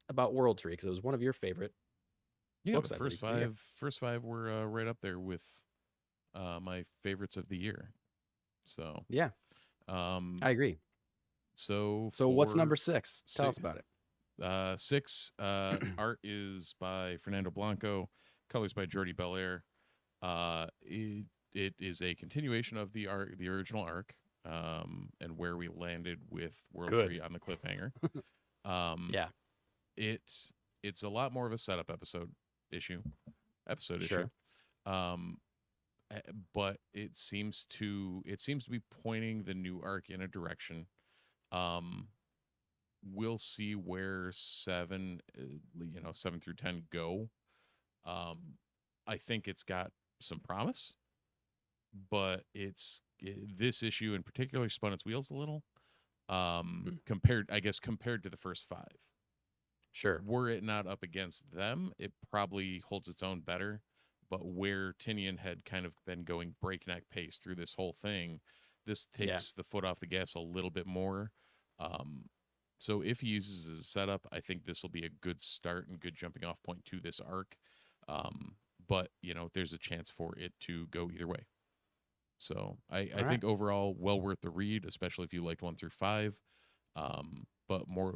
about World Tree because it was one of your favorite books. The first five were right up there with my favorites of the year. So yeah, I agree. So what's number 6? Tell us about it. 6 art is by Fernando Blanco, colors by Jordi Belair. It is a continuation of the original arc, and where we landed with World Tree on the cliffhanger. Yeah, it's a lot more of a setup episode issue. Sure. But it seems to be pointing the new arc in a direction. We'll see where 7 through 10 go. I think it's got some promise, but this issue in particular spun its wheels a little. Compared to the first 5. Sure. Were it not up against them, it probably holds its own better. But where Tinian had kind of been going breakneck pace through this whole thing, this takes the foot off the gas a little bit more. So if he uses it as a setup, I think this will be a good start and good jumping off point to this arc. But, there's a chance for it to go either way. So I think overall, well worth the read, especially if you liked 1 through 5. But more,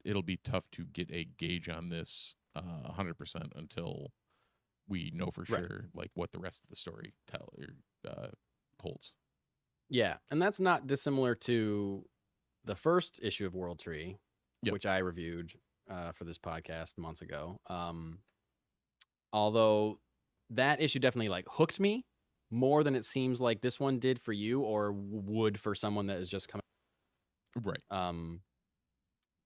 it'll be tough to get a gauge on this 100% until we know for sure like what the rest of the story holds. Yeah, and that's not dissimilar to the first issue of World Tree, which I reviewed for this podcast months ago. Although that issue definitely like hooked me more than it seems like this one did for you or would for someone that is just coming. Right.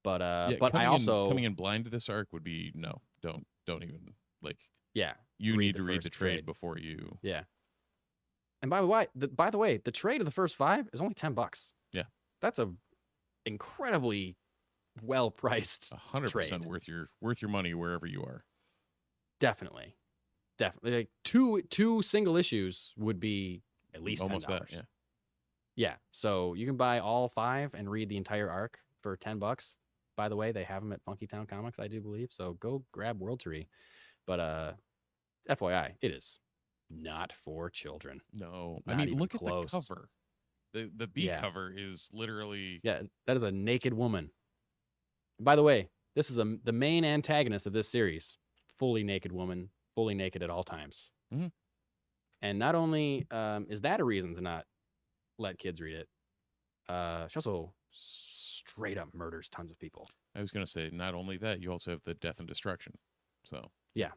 But I also coming in blind to this arc would be don't even like. Yeah. You need to read the trade before you. Yeah. And by the way, the trade of the first 5 is only $10. Yeah. That's a incredibly well priced 100% worth your money wherever you are. Definitely. Like two single issues would be at least almost $10. That, yeah. Yeah. So you can buy all 5 and read the entire arc for $10. By the way, they have them at Funky Town Comics, I do believe. So go grab World Tree. But FYI, it is not for children. No, I mean, look close. At the cover. The B cover is literally that is a naked woman. By the way, this is the main antagonist of this series. Fully naked woman, fully naked at all times. Mm-hmm. And not only is that a reason to not let kids read it, she also straight up murders tons of people. I was going to say, not only that, you also have the death and destruction. So yeah,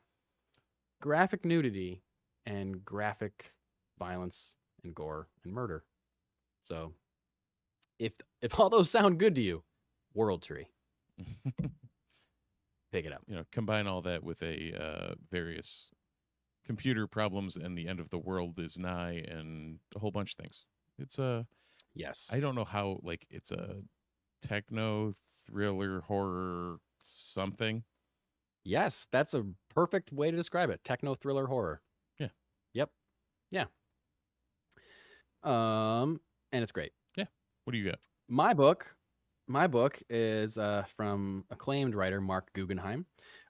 graphic nudity and graphic violence and gore and murder. So if all those sound good to you, World Tree. Pick it up. Combine all that with a various computer problems and the end of the world is nigh and a whole bunch of things. It's yes. I don't know how it's a techno thriller horror something. Yes, that's a perfect way to describe it. Techno thriller horror. Yeah. Yep. Yeah. And it's great. Yeah. What do you got? My book is from acclaimed writer Mark Guggenheim,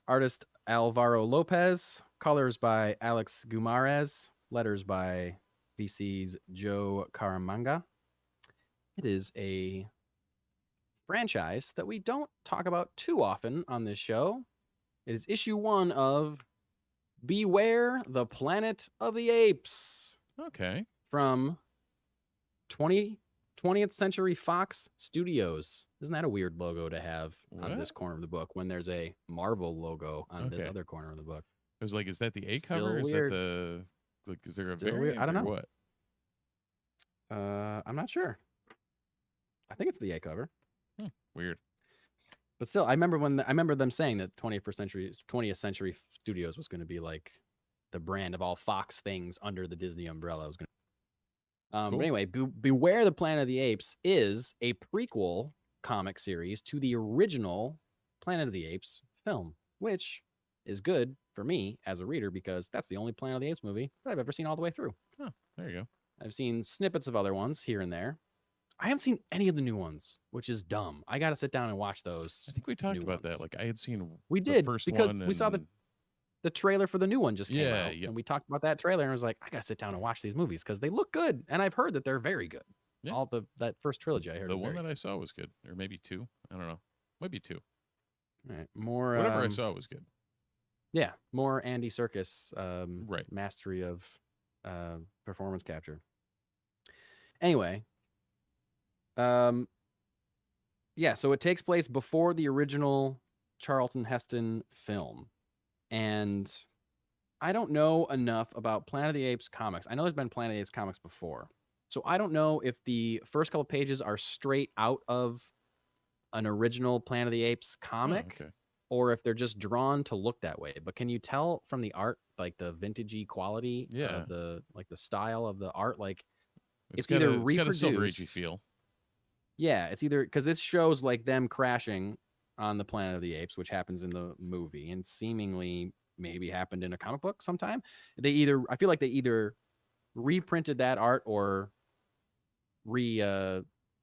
artist Alvaro Lopez, colors by Alex Gumarez, letters by VC's Joe Caramanga. It is a franchise that we don't talk about too often on this show. It is issue 1 of Beware the Planet of the Apes. Okay. From 20th Century Fox Studios. Isn't that a weird logo to have on this corner of the book when there's a Marvel logo on this other corner of the book? I was like, is that the A cover? Is that the is there a variant? I don't know. What? I'm not sure. I think it's the A cover. Weird. But still, I remember them saying that 20th Century Studios was going to be like the brand of all Fox things under the Disney umbrella. Was going cool. But anyway, Beware the Planet of the Apes is a prequel comic series to the original Planet of the Apes film, which is good for me as a reader because that's the only Planet of the Apes movie that I've ever seen all the way through. Oh, there you go. I've seen snippets of other ones here and there. I haven't seen any of the new ones, which is dumb. I got to sit down and watch those. I think we talked about that. Like I had seen the first because one we saw the trailer for the new one just came out. Yeah. And we talked about that trailer and I was like, I got to sit down and watch these movies because they look good. And I've heard that they're very good. Yeah. All that first trilogy I heard. The one that I saw was good. Or maybe 2. I don't know. Might be 2. All right. More whatever I saw was good. Yeah. More Andy Serkis right. mastery of performance capture. Anyway. Yeah, so it takes place before the original Charlton Heston film. And I don't know enough about Planet of the Apes comics. I know there's been Planet of the Apes comics before. So I don't know if the first couple pages are straight out of an original Planet of the Apes comic okay. or if they're just drawn to look that way. But can you tell from the art, like the vintagey quality Yeah. of the style of the art? Like it's got either it's got a Silver Agey reproduced. feel. Yeah, it's either because this shows like them crashing on the Planet of the Apes, which happens in the movie and seemingly maybe happened in a comic book sometime. I feel like they either reprinted that art or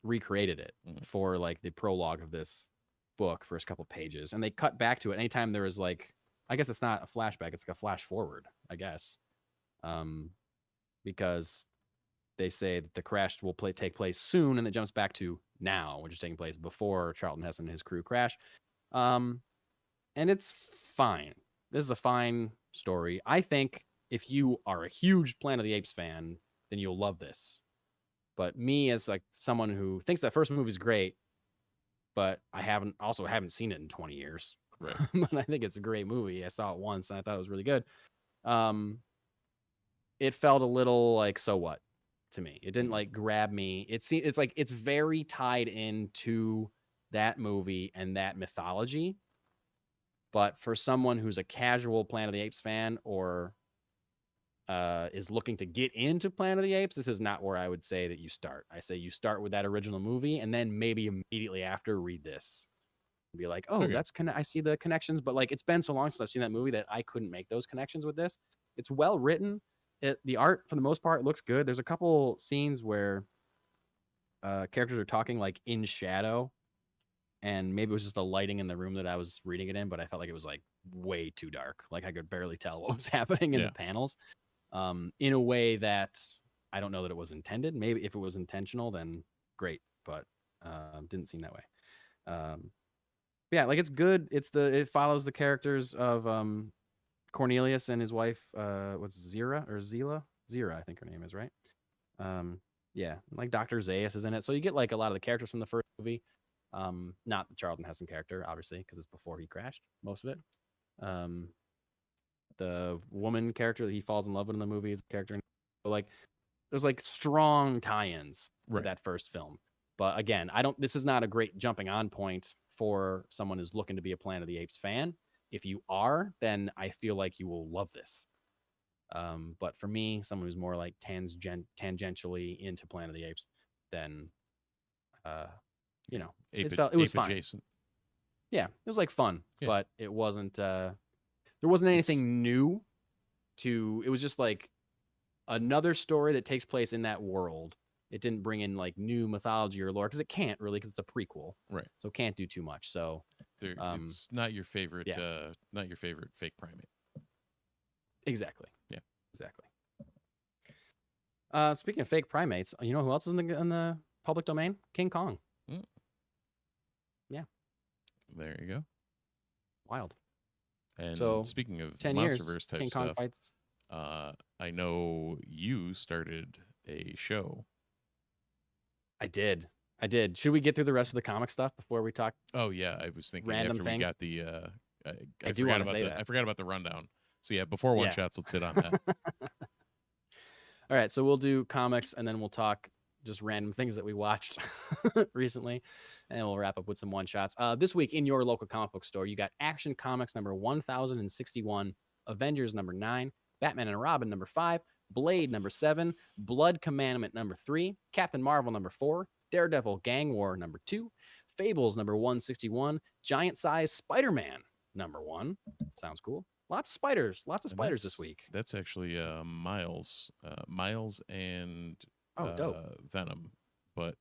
recreated it for like the prologue of this book, first couple pages, and they cut back to it anytime there was like, I guess it's not a flashback, it's like a flash forward, I guess, because they say that the crash will take place soon, and it jumps back to now, which is taking place before Charlton Heston and his crew crash. And it's fine. This is a fine story. I think if you are a huge Planet of the Apes fan, then you'll love this. But me, as like someone who thinks that first movie is great, but I haven't seen it in 20 years. Right. But I think it's a great movie. I saw it once and I thought it was really good. It felt a little like, so what to me. It didn't like grab me. It's like it's very tied into that movie and that mythology. But for someone who's a casual Planet of the Apes fan or is looking to get into Planet of the Apes, this is not where I would say that you start. I say you start with that original movie and then maybe immediately after read this. Be like, oh, Okay. I see the connections, but like it's been so long since I've seen that movie that I couldn't make those connections with this. It's well written. The art for the most part looks good. There's a couple scenes where characters are talking like in shadow, and maybe it was just the lighting in the room that I was reading it in, but I felt like it was like way too dark. Like I could barely tell what was happening in the panels. In a way that I don't know that it was intended. Maybe if it was intentional, then great, but didn't seem that way. Yeah, like it's good. It follows the characters of Cornelius and his wife. What's Zira or Zila? Zira, I think her name is, right? Yeah, like Dr. Zaius is in it, so you get like a lot of the characters from the first movie. Not the Charlton Heston character, obviously, because it's before he crashed. Most of it. The woman character that he falls in love with in the movie is a character. So like, there's like strong tie-ins to that first film. But again, this is not a great jumping on point for someone who's looking to be a Planet of the Apes fan. If you are, then I feel like you will love this. But for me, someone who's more like tangentially into Planet of the Apes, then, it was fine. Adjacent. Yeah, it was like fun, but it wasn't. There wasn't anything new. It was just like another story that takes place in that world. It didn't bring in like new mythology or lore because it can't really, because it's a prequel, right? So it can't do too much. So it's not your favorite, not your favorite fake primate. Exactly. Yeah. Exactly. Speaking of fake primates, you know who else is in the public domain? King Kong. Mm. Yeah. There you go. Wild. And so, speaking of 10 Monsterverse type King Kong stuff, fights. I know you started a show. I did. Should we get through the rest of the comic stuff before we talk? Oh yeah, I was thinking random after things? we got the I do want to say that. I forgot about the rundown. So yeah, before one shots, let's hit on that. All right, so we'll do comics and then we'll talk just random things that we watched recently, and we'll wrap up with some one shots. This week in your local comic book store, you got Action Comics number 1061, Avengers number 9, Batman and Robin number 5, Blade number 7, Blood Commandment number 3, Captain Marvel number 4, Daredevil Gang War number 2, Fables number 161, Giant Size Spider-Man number 1. Sounds cool. Lots of spiders this week. That's actually Miles and dope. Venom, but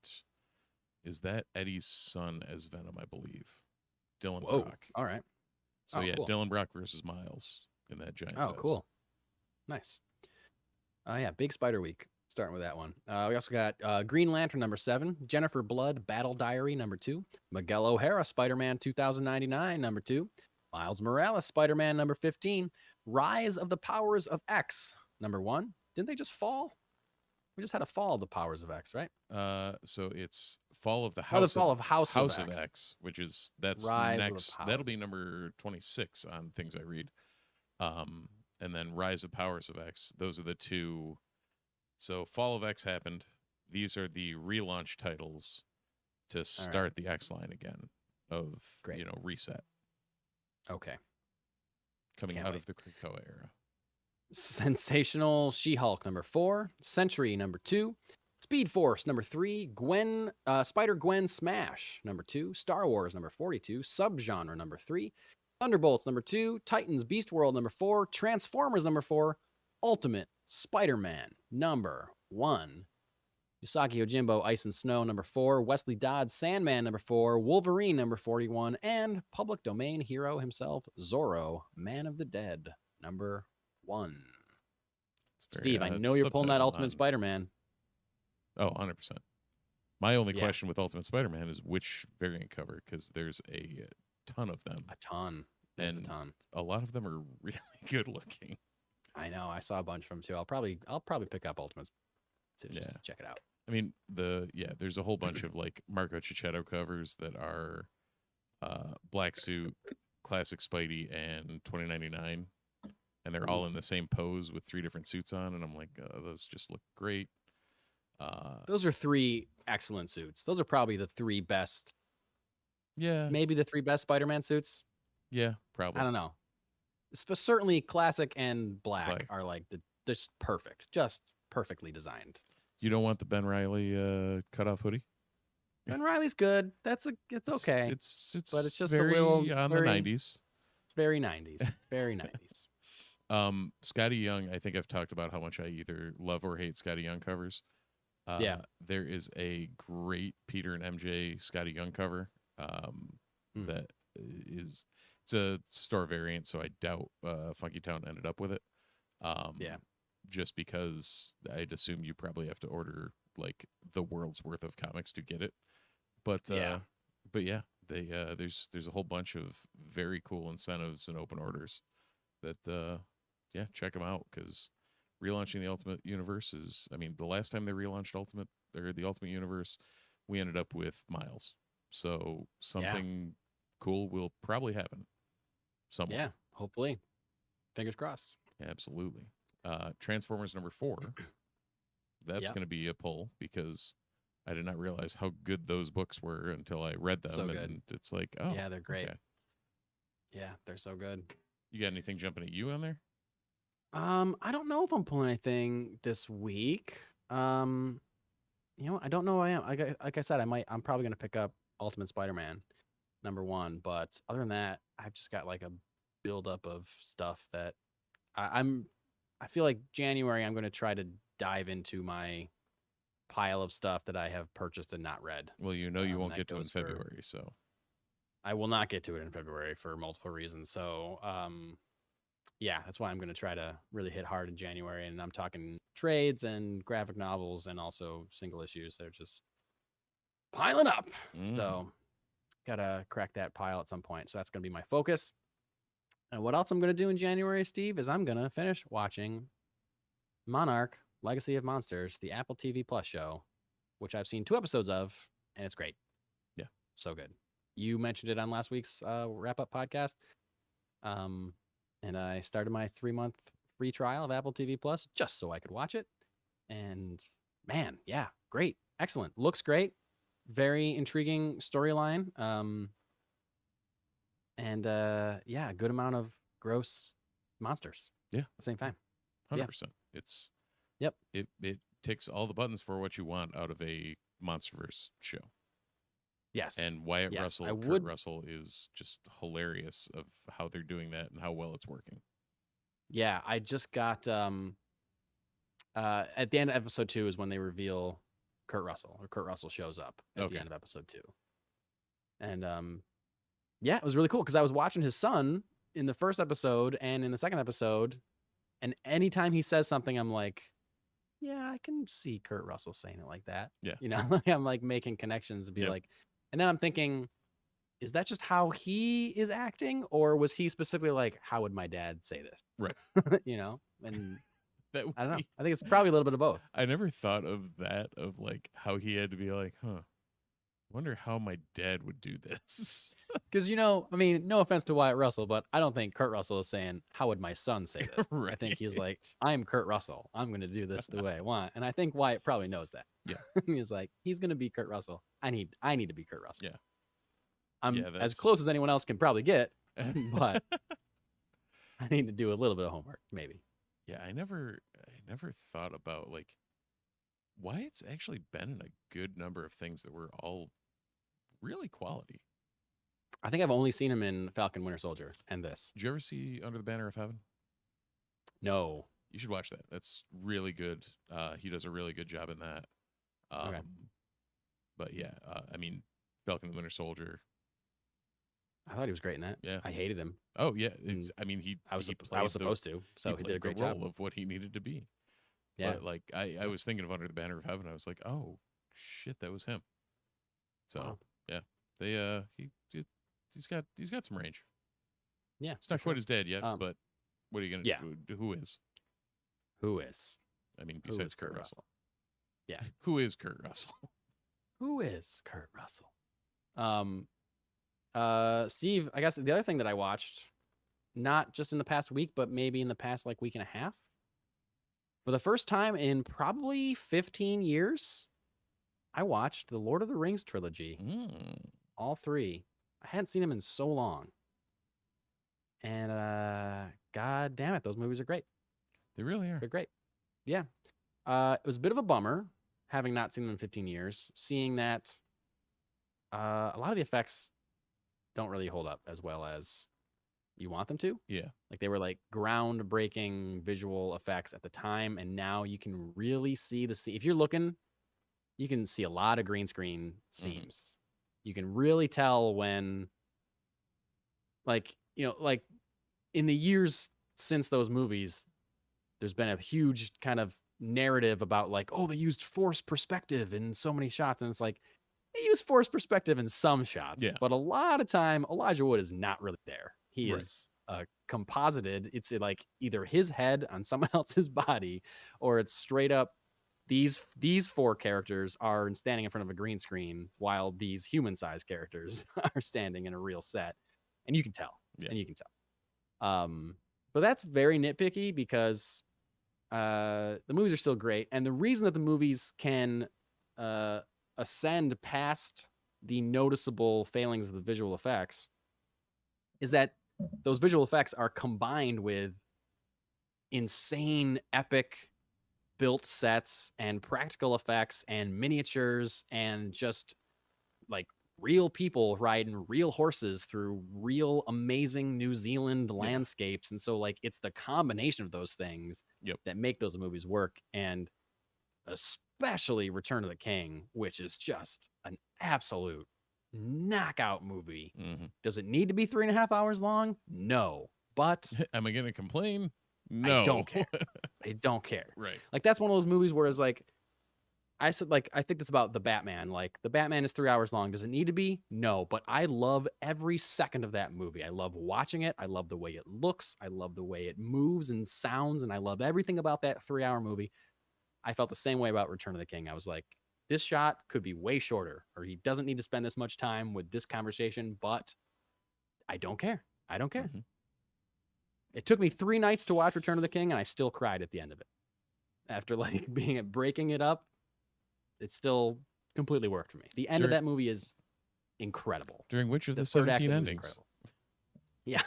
is that Eddie's son as Venom? I believe Dylan Brock. All right. So cool. Dylan Brock versus Miles in that Giant Size. Cool. Nice. Big Spider Week. Starting with that one. We also got Green Lantern number 7, Jennifer Blood Battle Diary number 2, Miguel O'Hara Spider-Man 2099 number 2, Miles Morales Spider-Man number 15, Rise of the Powers of X number 1. Didn't they just fall? We just had a fall of the Powers of X, right? So it's Fall of the House. The Fall of House of X. X, which is that's Rise next. That'll be number 26 on things I read. and then Rise of Powers of X. Those are the two. So Fall of X happened. These are the relaunch titles to start the X line again of reset. Okay. Coming out of the Krakoa era. Sensational She Hulk number 4, Sentry number 2, Sped Force number 3, Gwen, Spider-Gwen Smash number 2, Star Wars number 42, Subgenre number 3, Thunderbolts number 2, Titans Beast World number 4, Transformers number 4, Ultimate Spider-Man number 1, Usagi Yojimbo Ice and Snow number 4, Wesley Dodds Sandman number 4, Wolverine number 41, and public domain hero himself, Zorro, Man of the Dead number 1. Steve, I know you're pulling that Ultimate Spider-Man. Oh, 100%. My only question with Ultimate Spider-Man is which variant cover, because there's a ton of them. A ton. There's a ton. A lot of them are really good looking. I know. I saw a bunch of them too. I'll probably pick up Ultimates to just check it out. I mean, there's a whole bunch of like Marco Cicchetto covers that are Black Suit, Classic Spidey, and 2099. And they're all in the same pose with 3 different suits on. And I'm like, those just look great. Those are 3 excellent suits. Those are probably the 3 best. Yeah. Maybe the 3 best Spider-Man suits. Yeah, probably. I don't know. But certainly Classic and Black are like just perfect. Just perfectly designed. You don't want the Ben Reilly cutoff hoodie? Ben Reilly's good. It's okay. It's but it's just very a little on the 90s. It's very 90s. Very 90s. Scotty Young, I think I've talked about how much I either love or hate Scotty Young covers. There is a great Peter and MJ Scotty Young cover that it's a store variant, so I doubt Funky Town ended up with it. Just because I'd assume you probably have to order like the world's worth of comics to get it. But there's a whole bunch of very cool incentives and open orders that check them out, because relaunching the Ultimate Universe is, I mean, the last time they relaunched the Ultimate Universe, we ended up with Miles. So something cool will probably happen somewhere. Yeah, hopefully. Fingers crossed. Absolutely. Transformers number 4. That's going to be a pull, because I did not realize how good those books were until I read them. So good. And it's like, oh, yeah, they're great. Okay. Yeah, they're so good. You got anything jumping at you on there? I don't know if I'm pulling anything this week. I don't know. I am. Like I said, I'm probably gonna pick up Ultimate Spider-Man number 1, but other than that, I've just got like a buildup of stuff that I feel like January I'm gonna try to dive into my pile of stuff that I have purchased and not read. Well, you won't get to it in February, so I will not get to it in February for multiple reasons. So, that's why I'm going to try to really hit hard in January. And I'm talking trades and graphic novels and also single issues. They're just piling up. So, got to crack that pile at some point. So that's going to be my focus. And what else I'm going to do in January, Steve, is I'm going to finish watching Monarch Legacy of Monsters, the Apple TV Plus show, which I've seen 2 episodes of, and it's great. Yeah. So good. You mentioned it on last week's wrap-up podcast. And I started my 3-month free trial of Apple TV Plus just so I could watch it. And man, yeah, great. Excellent. Looks great. Very intriguing storyline. Good amount of gross monsters. Yeah. At the same time. 100%. It's it ticks all the buttons for what you want out of a Monsterverse show. Yes. And Wyatt Russell, Kurt Russell is just hilarious of how they're doing that and how well it's working. Yeah, I just got at the end of episode 2 is when they reveal Kurt Russell shows up at the end of episode 2. And it was really cool because I was watching his son in the first episode and in the second episode, and anytime he says something, I'm like, yeah, I can see Kurt Russell saying it like that. Yeah. I'm like making connections to be like, and then I'm thinking, is that just how he is acting, or was he specifically like, how would my dad say this? Right. And I don't know. I think it's probably a little bit of both. I never thought of that, of like how he had to be like, huh. Wonder how my dad would do this. Because, I mean, no offense to Wyatt Russell, but I don't think Kurt Russell is saying, how would my son say this? I think he's like, I'm Kurt Russell. I'm going to do this the way I want. And I think Wyatt probably knows that. Yeah. He's like, he's going to be Kurt Russell. I need to be Kurt Russell. Yeah. I'm Yeah, as close as anyone else can probably get, but I need to do a little bit of homework, maybe. Yeah, I never thought about like Wyatt's actually been in a good number of things that were all really quality. I think I've only seen him in Falcon Winter Soldier and this. Did you ever see Under the Banner of Heaven? No. You should watch that. That's really good. He does a really good job in that. Okay. But yeah, I mean, Falcon and Winter Soldier. I thought he was great in that. Yeah. I hated him. Oh yeah, it's. I mean, I was supposed to, so he did a great job of what he needed to be. Yeah. But like, I was thinking of Under the Banner of Heaven. I was like, oh shit, that was him. So yeah, he's got some range. Yeah, it's not quite his dad yet, but what are you gonna do? Who is? Who is? I mean, besides Kurt Russell. Yeah. Who is Kurt Russell? Who is Kurt Russell? Steve, I guess the other thing that I watched, not just in the past week, but maybe in the past like week and a half, for the first time in probably 15 years, I watched the Lord of the Rings trilogy. All three. I hadn't seen them in so long. And god damn it, those movies are great. They really are. They're great. Yeah. It was a bit of a bummer having not seen them in 15 years, seeing that a lot of the effects don't really hold up as well as you want them to. Yeah. Like they were like groundbreaking visual effects at the time, and now you can really see if you're looking, you can see a lot of green screen seams. You can really tell when like in the years since those movies, there's been a huge kind of narrative about like, oh, they used forced perspective in so many shots, and it's like they use forced perspective in some shots, but a lot of time Elijah Wood is not really there. He is composited. It's like either his head on someone else's body, or it's straight up these four characters are standing in front of a green screen while these human-sized characters are standing in a real set, and you can tell. But that's very nitpicky because the movies are still great, and the reason that the movies can ascend past the noticeable failings of the visual effects is that those visual effects are combined with insane epic built sets and practical effects and miniatures and just like real people riding real horses through real amazing New Zealand landscapes. And so like it's the combination of those things that make those movies work, and especially Return of the King, which is just an absolute knockout movie. Does it need to be 3.5 hours long? No. But am I gonna complain? No. I don't care. I don't care. Right. Like that's one of those movies where it's like I said, like, I think that's about the Batman. Like, the Batman is 3 hours long. Does it need to be? No, but I love every second of that movie. I love watching it. I love the way it looks. I love the way it moves and sounds, and I love everything about that 3-hour movie. I felt the same way about Return of the King. I was like, this shot could be way shorter, or he doesn't need to spend this much time with this conversation, but I don't care. I don't care. It took me 3 nights to watch Return of the King, and I still cried at the end of it. After, like, breaking it up, it still completely worked for me. The end of that movie is incredible. During which of the 17 endings? Yeah.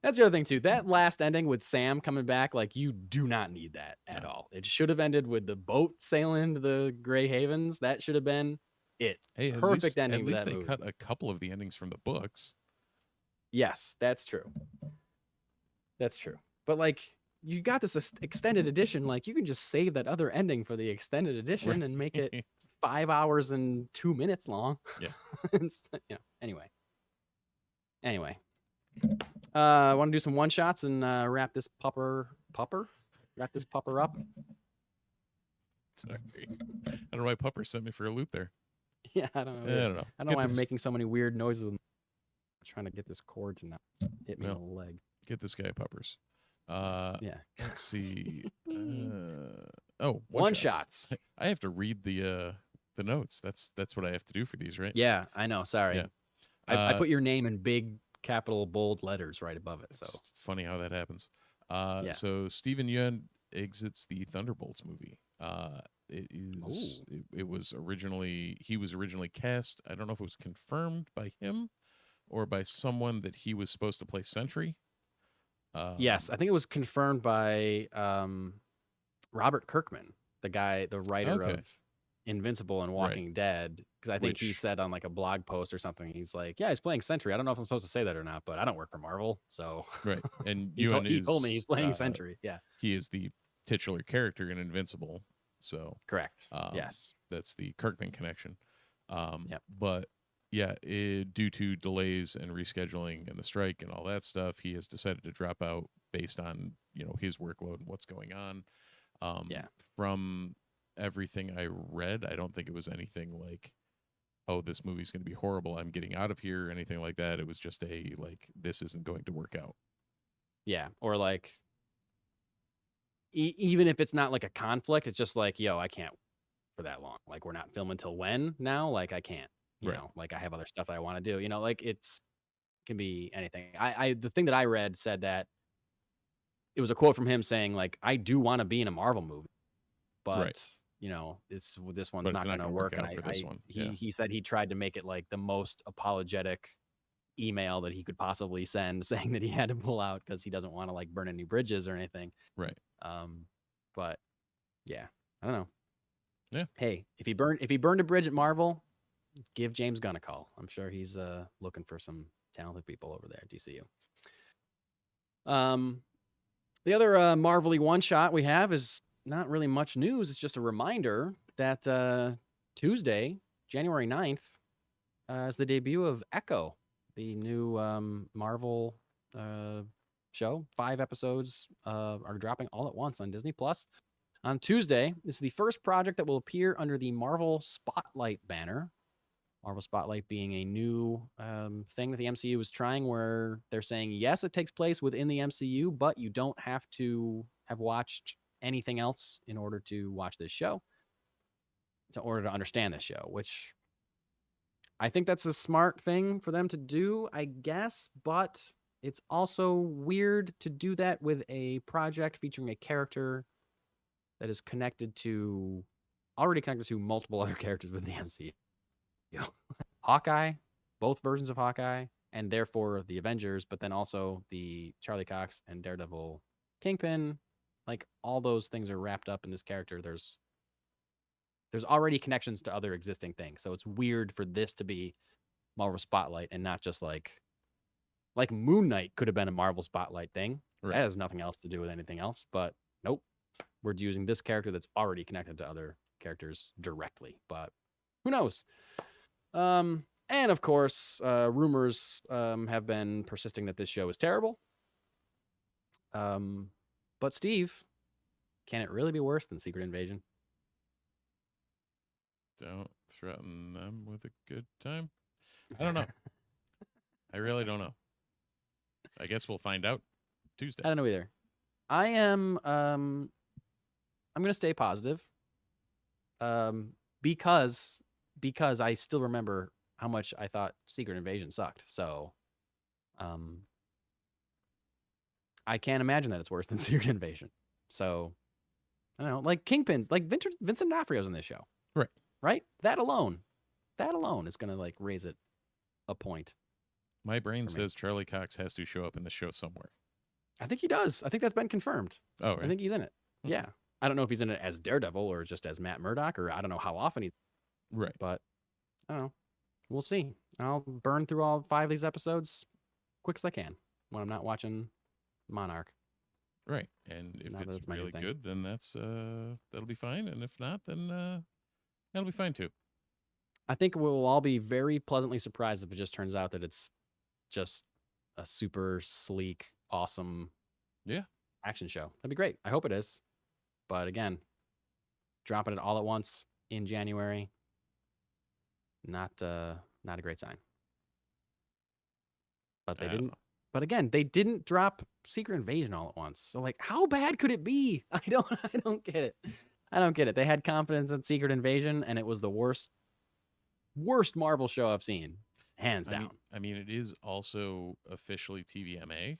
That's the other thing, too. That last ending with Sam coming back, like, you do not need that at all. It should have ended with the boat sailing to the Grey Havens. That should have been it. Hey, perfect ending. At least they cut a couple of the endings from the books. Yes, that's true. That's true. But, like, you got this extended edition. Like, you can just save that other ending for the extended edition and make it 5 hours and 2 minutes long. Yeah. Anyway. I want to do some one shots and wrap this pupper up. Sorry. I don't know why Pupper sent me for a loop there. Yeah, I don't know. I don't know. I don't know why I'm making so many weird noises. I'm trying to get this cord to not hit me in the leg. Get this guy Puppers. Yeah. Let's see. One shots. I have to read the the notes. That's what I have to do for these, right? Yeah, I know. Sorry. Yeah. I put your name in big capital bold letters right above it. So It's funny how that happens. Yeah. So Steven Yeun exits the Thunderbolts movie. It is. Ooh. It was originally he was originally cast. I don't know if it was confirmed by him or by someone that he was supposed to play Sentry. Yes, I think it was confirmed by Robert Kirkman, the writer Okay. of Invincible and Right. Walking Dead. Because I think he Which- said on like a blog post or something, he's like, "Yeah, he's playing Sentry. I don't know if I'm supposed to say that or not, but I don't work for Marvel, so." Right, and he Yeun told me he's playing is, Sentry. Yeah, he is the titular character in Invincible. So correct. Um, Yes. that's the Kirkman connection. Yep. But yeah, due to delays and rescheduling and the strike and all that stuff, he has decided to drop out based on his workload and what's going on. Yeah. From everything I read, I don't think it was anything like, "Oh, this movie's going to be horrible. I'm getting out of here," or anything like that. It was just this isn't going to work out. Yeah, or like even if it's not like a conflict, it's just like, yo, I can't for that long. Like we're not filming till when now? Like I can't. Right. Like I have other stuff that I want to do. Like can be anything. I the thing that I read said that it was a quote from him saying like, I do want to be in a Marvel movie, but Right. this one's But not it's going to work. out And for this one. he said he tried to make it like the most apologetic email that he could possibly send, saying that he had to pull out because he doesn't want to like burn any bridges or anything. Right. But yeah, I don't know. Yeah. Hey, if he burned a bridge at Marvel, give James Gunn a call. I'm sure he's looking for some talented people over there at DCU. The other Marvel-y one shot we have is not really much news. It's just a reminder that Tuesday, January 9th, is the debut of Echo, the new Marvel show. 5 episodes are dropping all at once on Disney Plus. On Tuesday, this is the first project that will appear under the Marvel Spotlight banner. Marvel Spotlight being a new thing that the MCU is trying, where they're saying, yes, it takes place within the MCU, but you don't have to have watched anything else in order to watch this show, in order to understand this show, which I think that's a smart thing for them to do, I guess, but it's also weird to do that with a project featuring a character that is already connected to multiple other characters within the MCU. Hawkeye, both versions of Hawkeye, and therefore the Avengers, but then also the Charlie Cox and Daredevil Kingpin. Like all those things are wrapped up in this character. There's already connections to other existing things. So it's weird for this to be Marvel Spotlight and not just like Moon Knight could have been a Marvel Spotlight thing. Right. That has nothing else to do with anything else. But nope. We're using this character that's already connected to other characters directly. But who knows? And of course, rumors have been persisting that this show is terrible. But Steve, can it really be worse than Secret Invasion? Don't threaten them with a good time. I don't know. I really don't know. I guess we'll find out Tuesday. I don't know either. I am I'm gonna stay positive. Because I still remember how much I thought Secret Invasion sucked. So I can't imagine that it's worse than Secret Invasion. So I don't know, like Kingpin's, like Vincent D'Onofrio's in this show. Right. Right? That alone is gonna like raise it a point. My brain for me. says Charlie Cox has to show up in the show somewhere. I think he does. I think that's been confirmed. Oh, right. I think he's in it. Okay. Yeah. I don't know if he's in it as Daredevil or just as Matt Murdock, or I don't know how often he's, Right. but I don't know. We'll see. I'll burn through all 5 of these episodes quick as I can when I'm not watching Monarch. Right. And if Now that it's it's my new really thing. good, then that'll be fine. And if not, then that'll be fine too. I think we'll all be very pleasantly surprised if it just turns out that it's just a super sleek, awesome action show. That'd be great. I hope it is. But again, dropping it all at once in January, not a great sign. But they I don't didn't. know. But again, they didn't drop Secret Invasion all at once. So like, how bad could it be? I don't get it. I don't get it. They had confidence in Secret Invasion, and it was the worst Marvel show I've seen, hands down. I mean, it is also officially TVMA,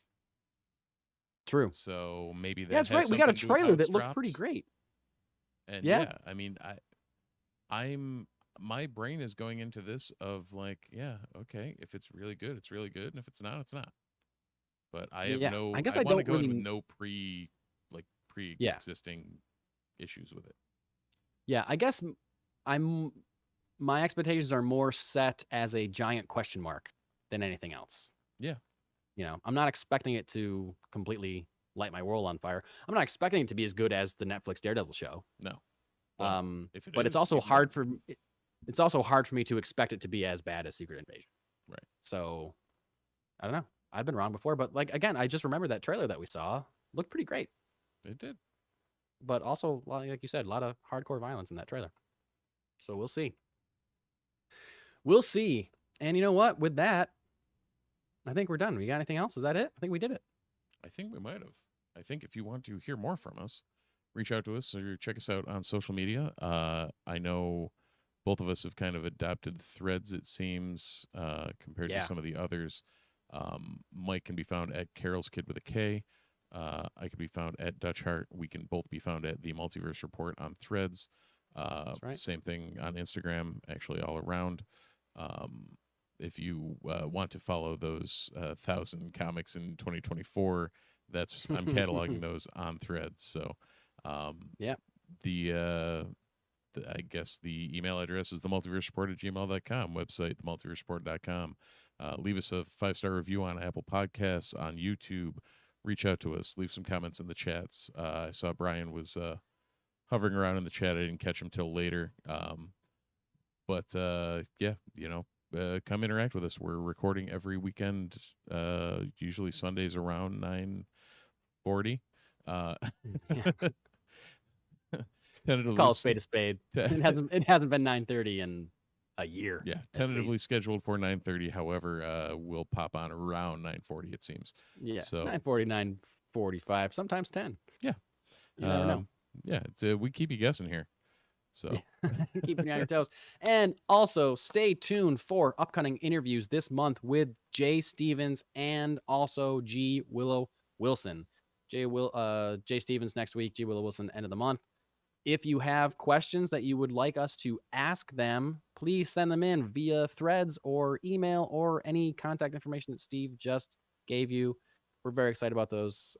True. so maybe that. Yeah, that's has right. We got a something to do with how trailer it's that looked pretty dropped. great. And Yeah. yeah, I mean, my brain is going into this of like, yeah, okay, if it's really good, it's really good, and if it's not, it's not. But I have Yeah, no. I guess I I want to don't go in really- with no Yeah. pre-existing issues with it. Yeah, I guess my expectations are more set as a giant question mark than anything else. Yeah. You know, I'm not expecting it to completely light my world on fire. I'm not expecting it to be as good as the Netflix Daredevil show. No. Well, if it But it's is, also even hard better. it's also hard for me to expect it to be as bad as Secret Invasion. Right. So I don't know. I've been wrong before, but like again, I just remember that trailer that we saw looked pretty great. It did. But also, like you said, a lot of hardcore violence in that trailer. So we'll see. We'll see. And you know what? With that, I think we're done. We got anything else? Is that it? I think we did it. I think we might have. I think if you want to hear more from us, reach out to us or check us out on social media. I know both of us have kind of adopted Threads, it seems, compared Yeah. to some of the others. Mike can be found at Carol's Kid with a K. I can be found at Dutch Heart. We can both be found at the Multiverse Report on Threads. That's right. Same thing on Instagram, actually all around. If you want to follow those 1,000 comics in 2024, I'm cataloging those on Threads. So, Yeah. I guess the email address is themultiverseport@gmail.com, website themultiverseport.com. Leave us a 5-star review on Apple Podcasts, on YouTube. Reach out to us. Leave some comments in the chats. I saw Brian was hovering around in the chat. I didn't catch him till later. But yeah, come interact with us. We're recording every weekend, usually Sundays around 9:40. Let's call a spade a spade. It hasn't been 9:30 in a year. Yeah, at tentatively least. scheduled for 9:30. However, we'll pop on around 9:40. It seems. Yeah. So 9:40, 9:45, sometimes 10. Yeah. You never know. Yeah, we keep you guessing here. So Keeping you on your toes. And also stay tuned for upcoming interviews this month with Jay Stevens and also G. Willow Wilson. Jay Stevens next week, G. Willow Wilson end of the month. If you have questions that you would like us to ask them, please send them in via Threads or email or any contact information that Steve just gave you. We're very excited about those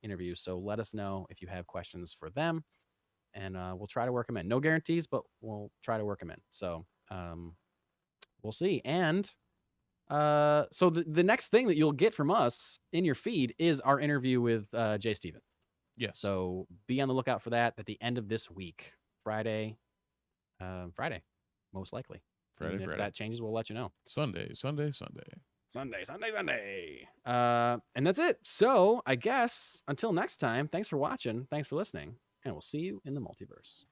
interviews. So let us know if you have questions for them, and we'll try to work them in. No guarantees, but we'll try to work them in. So we'll see. And so the next thing that you'll get from us in your feed is our interview with Jay Stevens. yes. So be on the lookout for that at the end of this week, Friday, most likely. Friday. If that changes, we'll let you know. Sunday. And that's it. So I guess until next time, thanks for watching. Thanks for listening. And we'll see you in the multiverse.